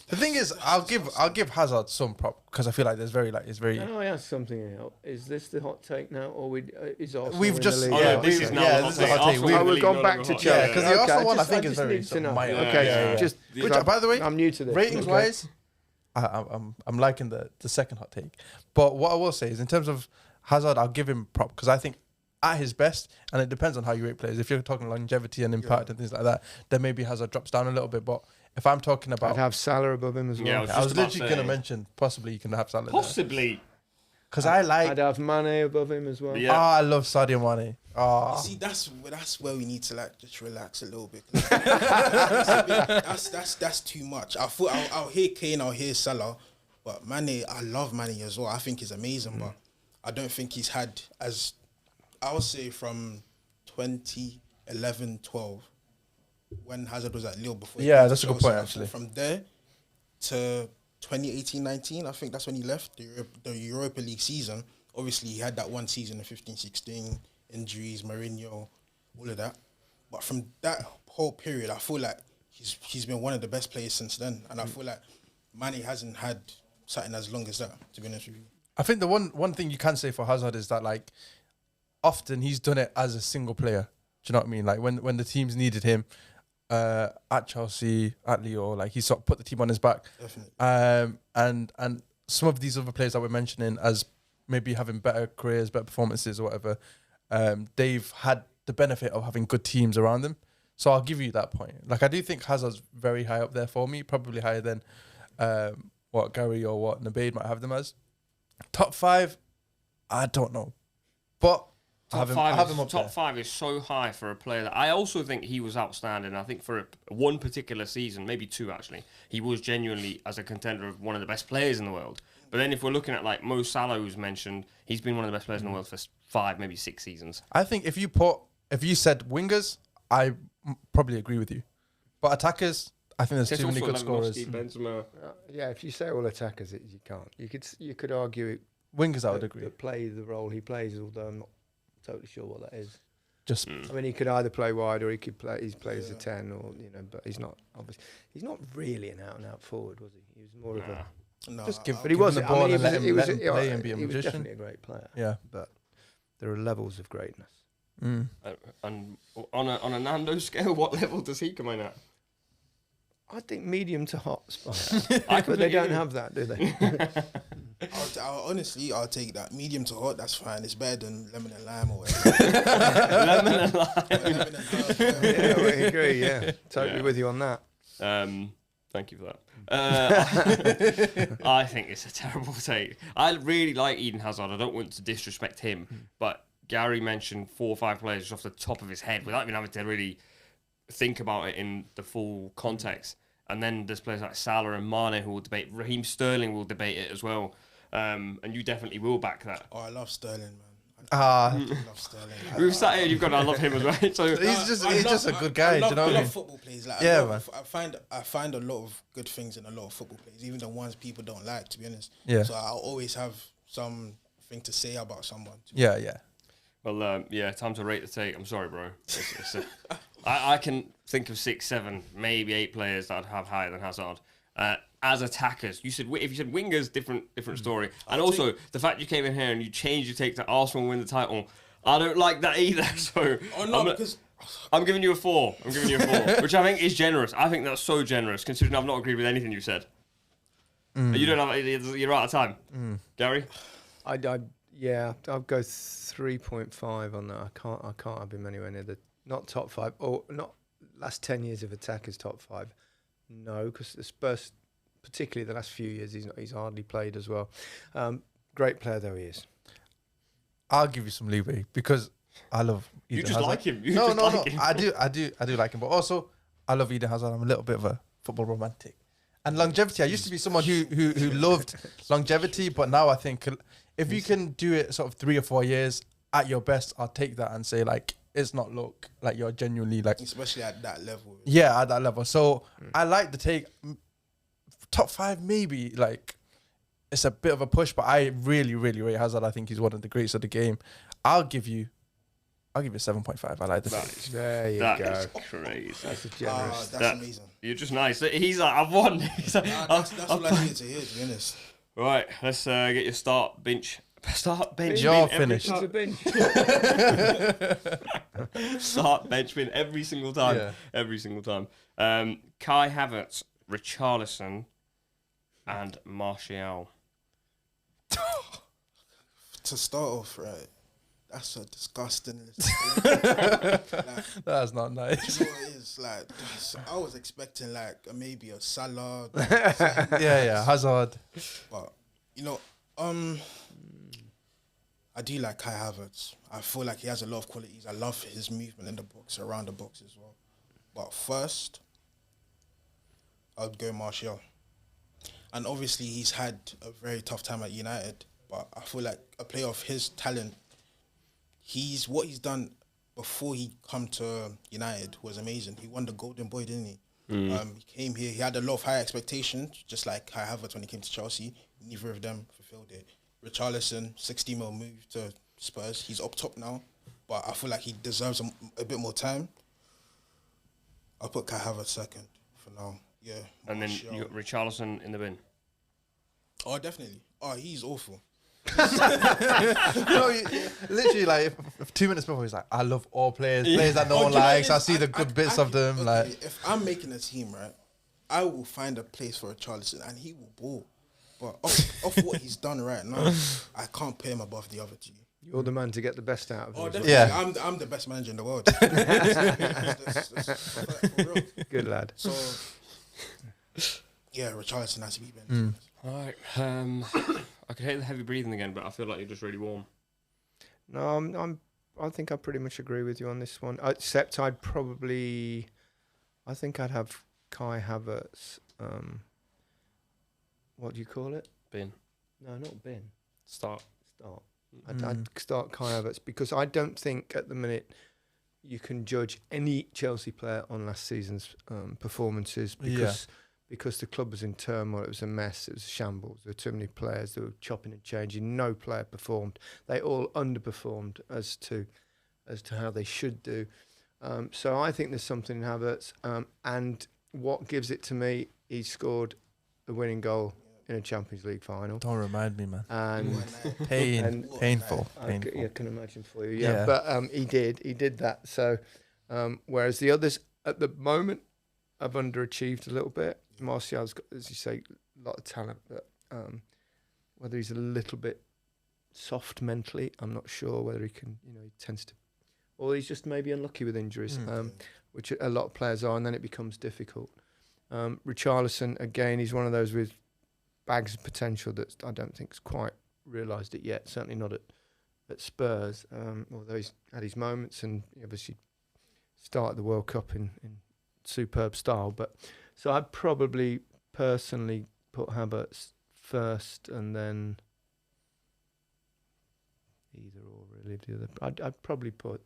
The thing is, I'll give Hazard some prop because I feel like it's very. can I ask something here? Is this the hot take now, or is Arsenal We've in just- the Oh, league? no, Yeah, this we- is now yeah, the this is hot the take. hot take. Arsenal We've- Oh, we've league, gone no back longer to hot. Chelsea. Yeah, 'cause the Arsenal one I think is very need to know. minor. Okay, Yeah. just Which, by the way, I'm new to this. ratings Okay. wise, I'm liking the second hot take. But what I will say is, in terms of Hazard, I'll give him prop because I think at his best, and it depends on how you rate players. If you're talking longevity and impact and things like that, then maybe Hazard drops down a little bit. But if I'm talking I'd about, have Salah above him as well. Yeah, I was just about literally going to saying. mention possibly you can have Salah Possibly. because I like. I'd have Mane above him as well. Yeah. I love Sadio Mane. You see, that's where we need to like just relax a little bit. That's too much. I'll hear Kane, I'll hear Salah, but Mane, I love Mane as well. I think he's amazing, but I don't think he's had as I would say from 2011-12 when Hazard was at Lille before. Yeah, that's a good point, I actually. think from there to 2018-19, I think that's when he left the Europa League season. Obviously, he had that one season in 15-16, injuries, Mourinho, all of that. But from that whole period, I feel like he's been one of the best players since then. And I feel like Mane hasn't had something as long as that, to be honest with you. I think the one thing you can say for Hazard is that like often he's done it as a single player. Do you know what I mean? Like when the teams needed him at Chelsea, at Leo, like he sort of put the team on his back. Definitely. And some of these other players that we're mentioning as maybe having better careers, better performances or whatever, they've had the benefit of having good teams around them. So I'll give you that point. Like I do think Hazard's very high up there for me, probably higher than what Gary or what Nabeed might have them as. Top 5, I don't know, but I have him up Top there. 5 is so high for a player that I also think he was outstanding. I think for one particular season, maybe two actually, he was genuinely as a contender of one of the best players in the world. But then if we're looking at like Mo Salah, who's mentioned, he's been one of the best players in the world for 5, maybe 6 seasons. I think if you said wingers, I probably agree with you, but attackers, I think there's There's too many also good scorers. Lewandowski, Benzema. Yeah, if you say all attackers, you can't. You could argue it. Wingers, I would agree. That play the role he plays, although I'm not totally sure what that is. Just I mean, he could either play wide or he could play. He's played as a 10, or but he's not. Obviously, he's not really an out and out forward, was he? He was more of a. No, just give. But he give him wasn't. the ball and let he him was play and be a he was magician. definitely a great player. Yeah. But there are levels of greatness. And on a Nandos scale, what level does he come in at? I think medium to hot spot. I But they don't agree. have that, do they? honestly, I'll take that. Medium to hot, that's fine. It's better than lemon and lime or whatever. Lemon and lime. Lemon and herb, whatever. Yeah, I agree. Yeah, totally Yeah. with you on that. Thank you for that. I think it's a terrible take. I really like Eden Hazard. I don't want to disrespect him, but Gary mentioned 4 or 5 players just off the top of his head without even having to really think about it in the full context. And then there's players like Salah and Mane who will debate. Raheem Sterling will debate it as well. And you definitely will back that. Oh, I love Sterling, man. Ah, I love Sterling. We've sat here, you've got to I love him as well. So he's I just a good guy. I love, Do you know I what I love mean? football players. Like, Yeah, man. I find a lot of good things in a lot of football players, even the ones people don't like, to be honest. Yeah. So I'll always have something to say about someone. Yeah, yeah. Well, yeah, time to rate the take. I'm sorry, bro. I can think of 6, 7, maybe 8 players that I'd have higher than Hazard. As attackers, if you said wingers, different story. And also the fact you came in here and you changed your take to Arsenal win the title, I don't like that either. So Oh no, because I'm giving you a 4. I'm giving you a 4, which I think is generous. I think that's so generous, considering I've not agreed with anything you said. You don't have. You're out of time, Gary. I'd go 3.5 on that. I can't have him anywhere near the not top 5 or not last 10 years of attackers top 5. No, because the Spurs, particularly the last few years, he's hardly played as well. Great player though he is. I'll give you some leeway because I love Eden You just Hazard. like him. You no, just no, like no. him. I do like him, but also I love Eden Hazard. I'm a little bit of a football romantic, and longevity. I used to be someone who loved longevity, but now I think if you can do it sort of 3 or 4 years at your best, I'll take that and say like it's not look like you're genuinely like especially at that level. yeah, at that level. So I like the take. Top 5 maybe like. It's a bit of a push, but I really, really rate Hazard. I think he's one of the greats of the game. I'll give you I'll give it 7.5. I like the fit. There you That go. is crazy. That's a generous. That's That- amazing. You're just nice. He's like, I've won. He's like, That's all I needed to hear, to be honest. right, let's get your start bench. Start bench. You're bin every finished. It's a binge. Start bench bin every single time. Yeah. Every single time. Kai Havertz, Richarlison, and Martial. To start off, right, that's a disgusting list. That's not nice. You know what it is? Like, I was expecting like maybe a Salah, Yeah, Hazard. but you know, I do like Kai Havertz. I feel like he has a lot of qualities. I love his movement in the box, around the box as well. But first, I'd go Martial. And obviously, he's had a very tough time at United. But I feel like a player of his talent, what he's done before he come to United was amazing. He won the Golden Boy, didn't he? He came here. He had a lot of high expectations, just like Kai Havertz when he came to Chelsea. Neither of them fulfilled it. Richarlison, 60 mil move to Spurs. He's up top now, but I feel like he deserves a bit more time. I'll put Kai Havertz second for now. Yeah. And then Martial. you got Richarlison in the bin. Oh, definitely. Oh, he's awful. No, literally, like 2 minutes before, he's like, I love all players that no one do you know what likes. it I is? see the good bits of them. Okay, Like, if I'm making a team, right, I will find a place for Richarlison and he will ball. But off what he's done right now, I can't put him above the other two. You're the man to get the best out of Oh, it. definitely. Yeah. I'm the best manager in the world. For real. Good lad. So, yeah, Richarlison has to be benched. All right. I could hate the heavy breathing again, but I feel like you're just really warm. No, I think I pretty much agree with you on this one. Except I think I'd have Kai Havertz. What do you call it? Bin. No, not bin. Start. Start. I'd start Kai Havertz because I don't think at the minute you can judge any Chelsea player on last season's performances because the club was in turmoil. It was a mess. It was a shambles. There were too many players. They were chopping and changing. No player performed. They all underperformed as to how they should do. So I think there's something in Havertz. And what gives it to me, he scored the winning goal in a Champions League final. don't remind me, man. And Painful. I can imagine for you, Yeah. But he did that. So, whereas the others at the moment have underachieved a little bit. Martial's got, as you say, a lot of talent, but whether he's a little bit soft mentally, I'm not sure. Whether he can, he tends to, or he's just maybe unlucky with injuries, which a lot of players are, and then it becomes difficult. Richarlison, again, he's one of those with bags of potential that I don't think's quite realised it yet. Certainly not at Spurs, although he's had his moments and he obviously started the World Cup in superb style. But so I'd probably personally put Havertz first and then either or really the other. I'd probably put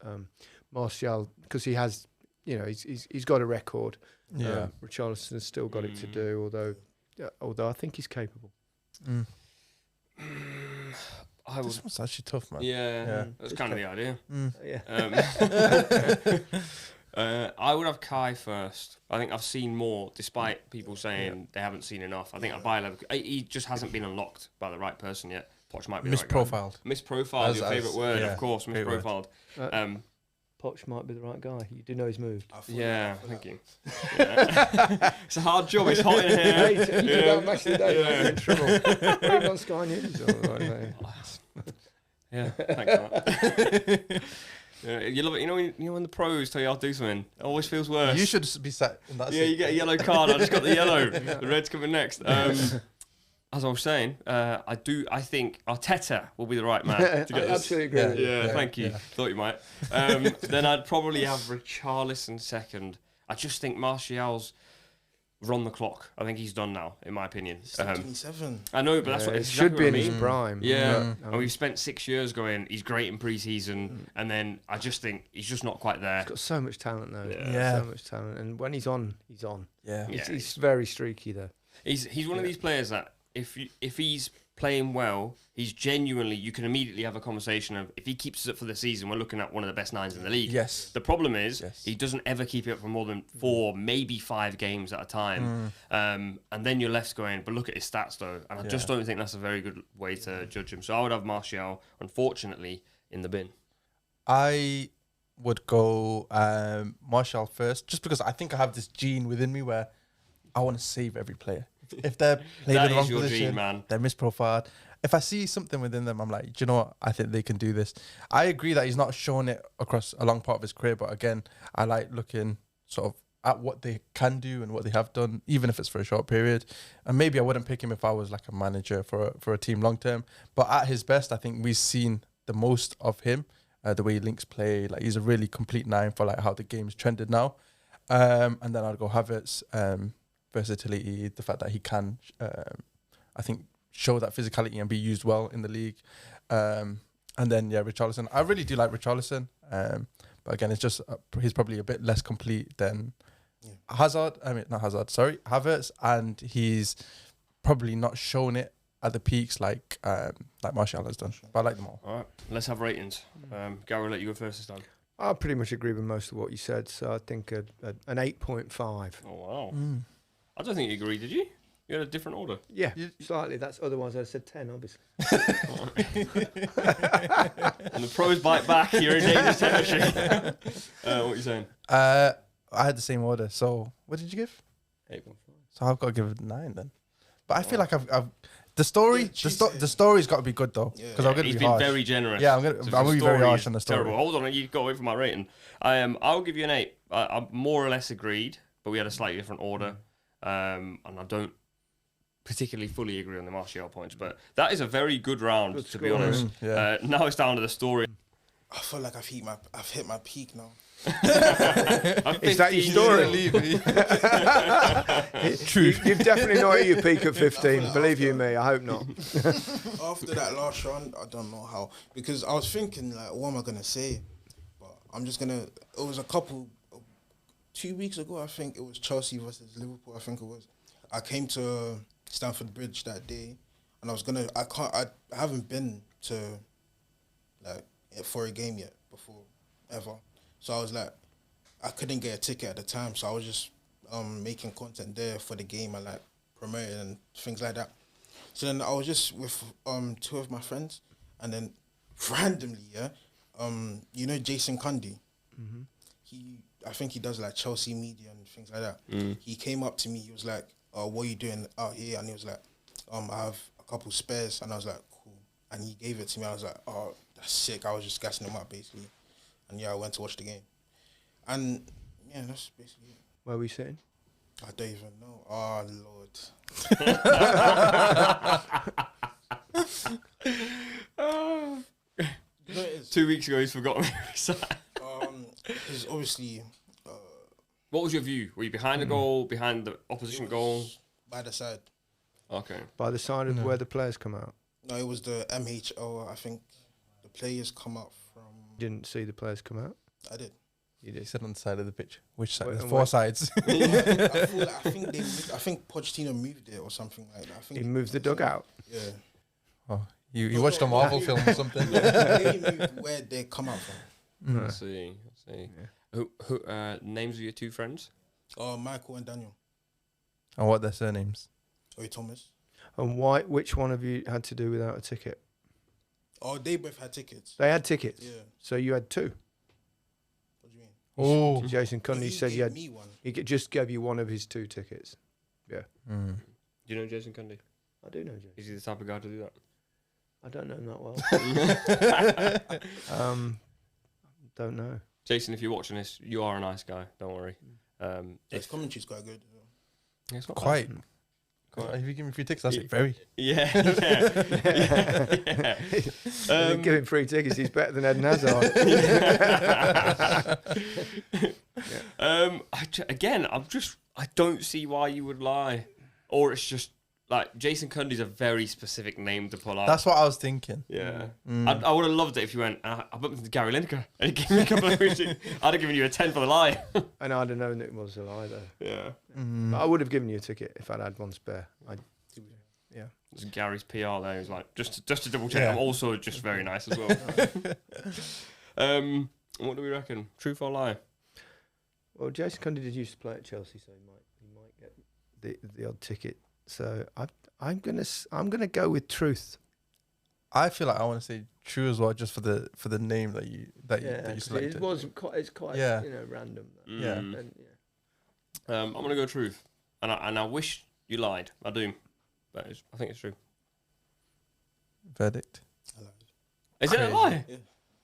Martial because he has, he's got a record. Yeah. Richarlison's still got it to do, although I think he's capable. I would. This one's actually tough, man. Yeah, that's kind of the idea. Yeah. I would have Kai first. I think I've seen more, despite people saying they haven't seen enough. I think at Bayer level, he just hasn't been unlocked by the right person yet. Poch might be the right guy. Misprofiled. Misprofiled, your favourite word, yeah, of course. favourite Misprofiled. Poch might be the right guy. You do know he's moved. Yeah, thank you. Yeah. It's a hard job. It's hot in here. Match of the day, you're in trouble. Put him on Sky News. Yeah, thanks for that. Yeah, you love it. When the pros tell you how to do something, it always feels worse. You should be sat in that Yeah, seat. you get a yellow card. I just got the yellow. The red's coming next. As I was saying, I think Arteta will be the right man to get I this. absolutely agree with you. Yeah, thank you. yeah. Thought you might. Then I'd probably have Richarlison second. I just think Martial's run the clock. I think he's done now, in my opinion. He's still 27. I know, but that's what it it's should be in exactly his what I mean. prime. Yeah, and we've spent 6 years going, he's great in pre-season, and then I just think he's just not quite there. He's got so much talent though. Yeah. So much talent, and when he's on, he's on. Yeah. Yeah. He's very streaky though. He's one of these players that if he's playing well. He's genuinely, you can immediately have a conversation of, if he keeps it up for the season, we're looking at one of the best nines in the league. Yes. The problem is, Yes. he doesn't ever keep it up for more than 4, maybe 5 games at a time. And then you're left going, but look at his stats though. And I just don't think that's a very good way to judge him. So I would have Martial, unfortunately, in the bin. I would go Martial first, just because I think I have this gene within me where I want to save every player. If they're playing That in the wrong is your position, gene, man. they're misprofiled. If I see something within them, I'm like, do you know what? I think they can do this. I agree that he's not shown it across a long part of his career, but again, I like looking sort of at what they can do and what they have done, even if it's for a short period. And maybe I wouldn't pick him if I was like a manager for a team long term. But at his best, I think we've seen the most of him, the way he links play. Like, he's a really complete 9 for like how the game's trended now. And then I'd go Havertz, versatility, the fact that he can, I think, show that physicality and be used well in the league. And then, Richarlison. I really do like Richarlison. But again, it's just, he's probably a bit less complete than Havertz. And he's probably not shown it at the peaks like Martial has done. But I like them all. All right, let's have ratings. Gary, I'll let you go first this time. I pretty much agree with most of what you said, so I think an 8.5. Oh, wow. I don't think you agreed, did you? You had a different order. Yeah, slightly. That's otherwise I said 10, obviously. And the pros bite back. You're in dangerous territory. What are you saying? I had the same order. So what did you give? 8.5. So I've got to give it 9 then. But I feel like I've the story's got to be good though, because I'm going to He's be been harsh. very generous. Yeah, I'm So going if to the be very story harsh is on the story. Terrible. Hold on, you got away from my rating. I'll give you an 8. I more or less agreed, but we had a slightly different order. And I don't particularly fully agree on the Martial points, but that is a very good round, to be honest. Yeah. Now it's down to the story. I feel like I've hit my peak now. Is that your story? True. You've definitely not hit your peak at 15. Believe you me, I hope not. After that last round, I don't know how, because I was thinking like, what am I gonna say? But I'm just gonna. It was a couple. 2 weeks ago, I think it was Chelsea versus Liverpool. I think it was. I came to Stamford Bridge that day, and I was gonna. I haven't been to like for a game yet before ever. So I was like, I couldn't get a ticket at the time, so I was just making content there for the game and like promoting and things like that. So then I was just with 2 of my friends, and then randomly, you know Jason Cundy? I think he does like Chelsea media and things like that. He came up to me, he was like, what are you doing out here? And he was like, I have a couple spares. And I was like, cool. And he gave it to me. I was like, oh, that's sick. I was just gassing him up basically. And I went to watch the game. And that's basically it. Where were you sitting? I don't even know. Oh, Lord. 2 weeks ago, he's forgotten. Because obviously... What was your view? Were you behind the goal, behind the opposition goal? By the side. Okay. By the side of where the players come out? No, it was the MHO. I think the players come out from... You didn't see the players come out? I did. You He did. said on the side of the pitch. Which side? Wait, There's and 4 wait. sides. I think Pochettino moved it or something like that. I think He moved the dugout? Yeah. Oh, you watched a Marvel film or something? They moved where they come out from. Let's see. Who names of your 2 friends? Michael and Daniel. And what their surnames? Thomas. And which one of you had to do without a ticket? Oh, they both had tickets. They had tickets? Yeah. So you had 2? What do you mean? Oh. Jason Cundy said you had... me one. He just gave you one of his 2 tickets. Yeah. Do you know Jason Cundy? I do know Jason. Is he the type of guy to do that? I don't know him that well. Don't know. Jason, if you're watching this, you are a nice guy. Don't worry. His commentary's quite good. Yeah, it's not Quite. bad. Quite. If you give me free tickets, that's very. Yeah. Give him free tickets. He's better than Eden Hazard. I don't see why you would lie, or it's just like Jason Cundy's a very specific name to pull out. That's what I was thinking. Yeah, I would have loved it if you went. I bumped into Gary Lineker and he gave me a couple of free tickets. I'd have given you a 10 for the lie. And I'd have known it was a lie, though. Yeah. But I would have given you a ticket if I'd had one spare. There's Gary's PR there. He's like, just to double check. I'm also just very nice as well. What do we reckon? Truth or lie? Well, Jason Cundy did used to play at Chelsea, so he might get the odd ticket. So I'm gonna go with truth. I feel like I want to say true as well, just for the name that you selected. It's quite random. Yeah. And, I'm gonna go truth, and I wish you lied. I do, but I think it's true. Verdict. Is it a lie? Yeah.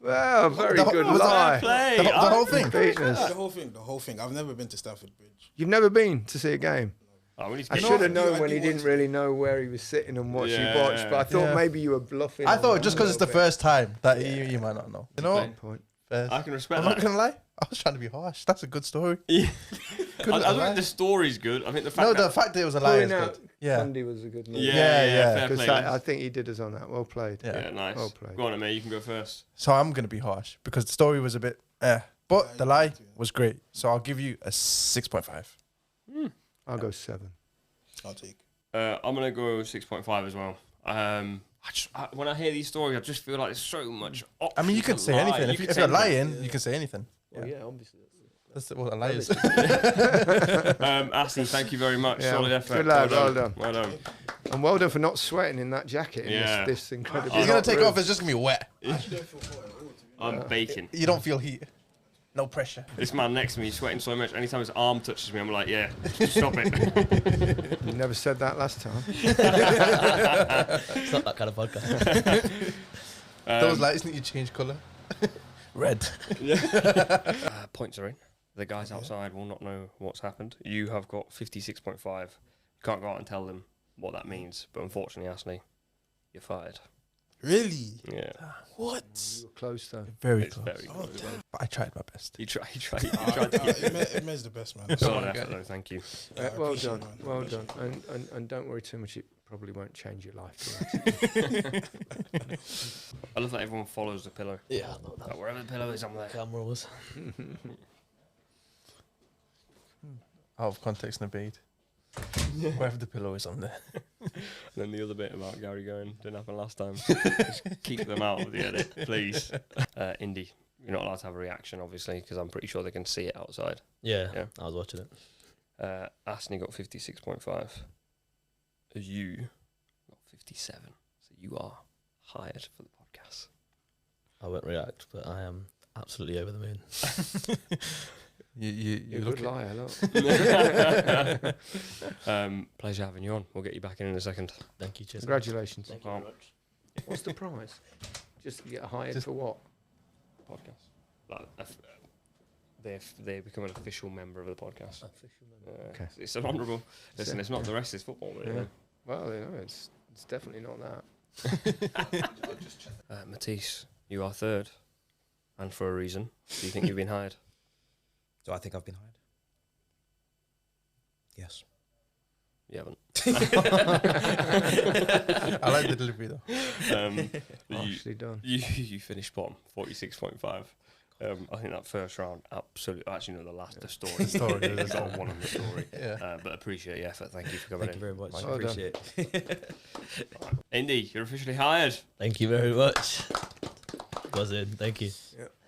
Well, very The- good was lie. Play. The whole thing. The whole thing. I've never been to Stamford Bridge. You've never been to see a game. Oh, we need to I get- should have known I when do he want didn't to. really know where he was sitting and what Yeah, you watched, but I thought yeah. maybe you were bluffing. I on thought that just a because it's the little bit. first time that you might not know. You know Okay. what? Point. First. I can respect I'm not that. gonna lie. I was trying to be harsh. That's a good story. Yeah. Couldn't I lie. think the story's good. I think the fact No, that the fact that it was a lie is Pulling out good. Yeah. Cundy was a good move. yeah, Yeah. fair 'Cause play. that, I think he did us on that. Well played. Yeah. Yeah, nice. Well played. Go on, mate. You can go first. So I'm gonna be harsh because the story was a bit but the lie was great. So I'll give you a 6.5. I'll go 7. I'll take. I'm gonna go 6.5 as well. When I hear these stories, I just feel like there's so much. I mean, you could say anything. If you're lying, you can say anything. Well, yeah, obviously. That's what a lie is. Ashley, thank you very much. Yeah, Solid effort. good lad, well done. Well done. And well done for not sweating in that jacket in Yeah. this incredible. He's gonna hot take room. off. It's just gonna be wet. I'm baking. You don't feel heat. No pressure. This man next to me is sweating so much. Anytime his arm touches me, I'm like, yeah, stop it. You never said that last time. It's not that kind of podcast. Those lights need to change colour. Red. Points are in. The guys outside will not know what's happened. You have got 56.5. You can't go out and tell them what that means. But unfortunately, Ashley, you're fired. Really? Yeah. What? You were close though. Very It's close. very good. But I tried my best. You tried to get Immen's the best, man. solid effort, though. Thank you. I Well appreciate done, it, man. well done. And don't worry too much. It probably won't change your life. too much. I love that everyone follows the pillow. Yeah, I thought that Like, wherever the pillow is, I'm there. camera was. Out of context, Nabeed. Wherever the pillow is on there. And then the other bit about Gary going didn't happen last time. Just keep them out of the edit, please. Indy, you're not allowed to have a reaction, obviously, because I'm pretty sure they can see it outside. Yeah, Yeah. I was watching it. Asney got 56.5. You got 57. So you are hired for the podcast. I won't react, but I am absolutely over the moon. You You're a look good liar, look. Pleasure having you on. We'll get you back in a second. Thank you, cheers. Congratulations. Thank you very much. What's the prize? Just to get hired for what? Podcast. Like, they become an official member of the podcast. Okay. It's an honourable. Listen, it's not the rest is football. But, Yeah. Well, it's definitely not that. Matisse, you are third, and for a reason. Do you think you've been hired? Do I think I've been hired? Yes. You haven't. I like the delivery though. Actually done. You finished bottom, 46.5. I think that first round, absolutely. Actually, no, the story. The story, You got one on the story. Yeah. But appreciate your effort. Thank you for coming Thank you in. very much. Well done. Appreciate it. Indy, you're officially hired. Thank you very much. Was in. Thank you.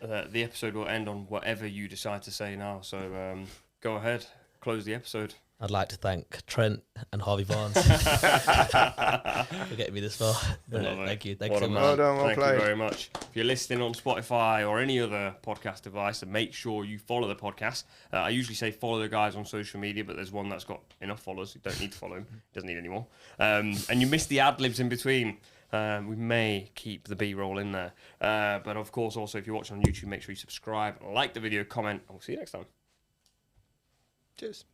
The episode will end on whatever you decide to say now. So go ahead, close the episode. I'd like to thank Trent and Harvey Barnes for getting me this far. But, Love it. thank you. Thank What you a so man. much. Well done, well Thank played. you very much. If you're listening on Spotify or any other podcast device, then make sure you follow the podcast. I usually say follow the guys on social media, but there's one that's got enough followers. You don't need to follow him. He doesn't need any more. And you missed the ad-libs in between. We may keep the B-roll in there. But of course, also, if you're watching on YouTube, make sure you subscribe, like the video, comment, and we'll see you next time. Cheers.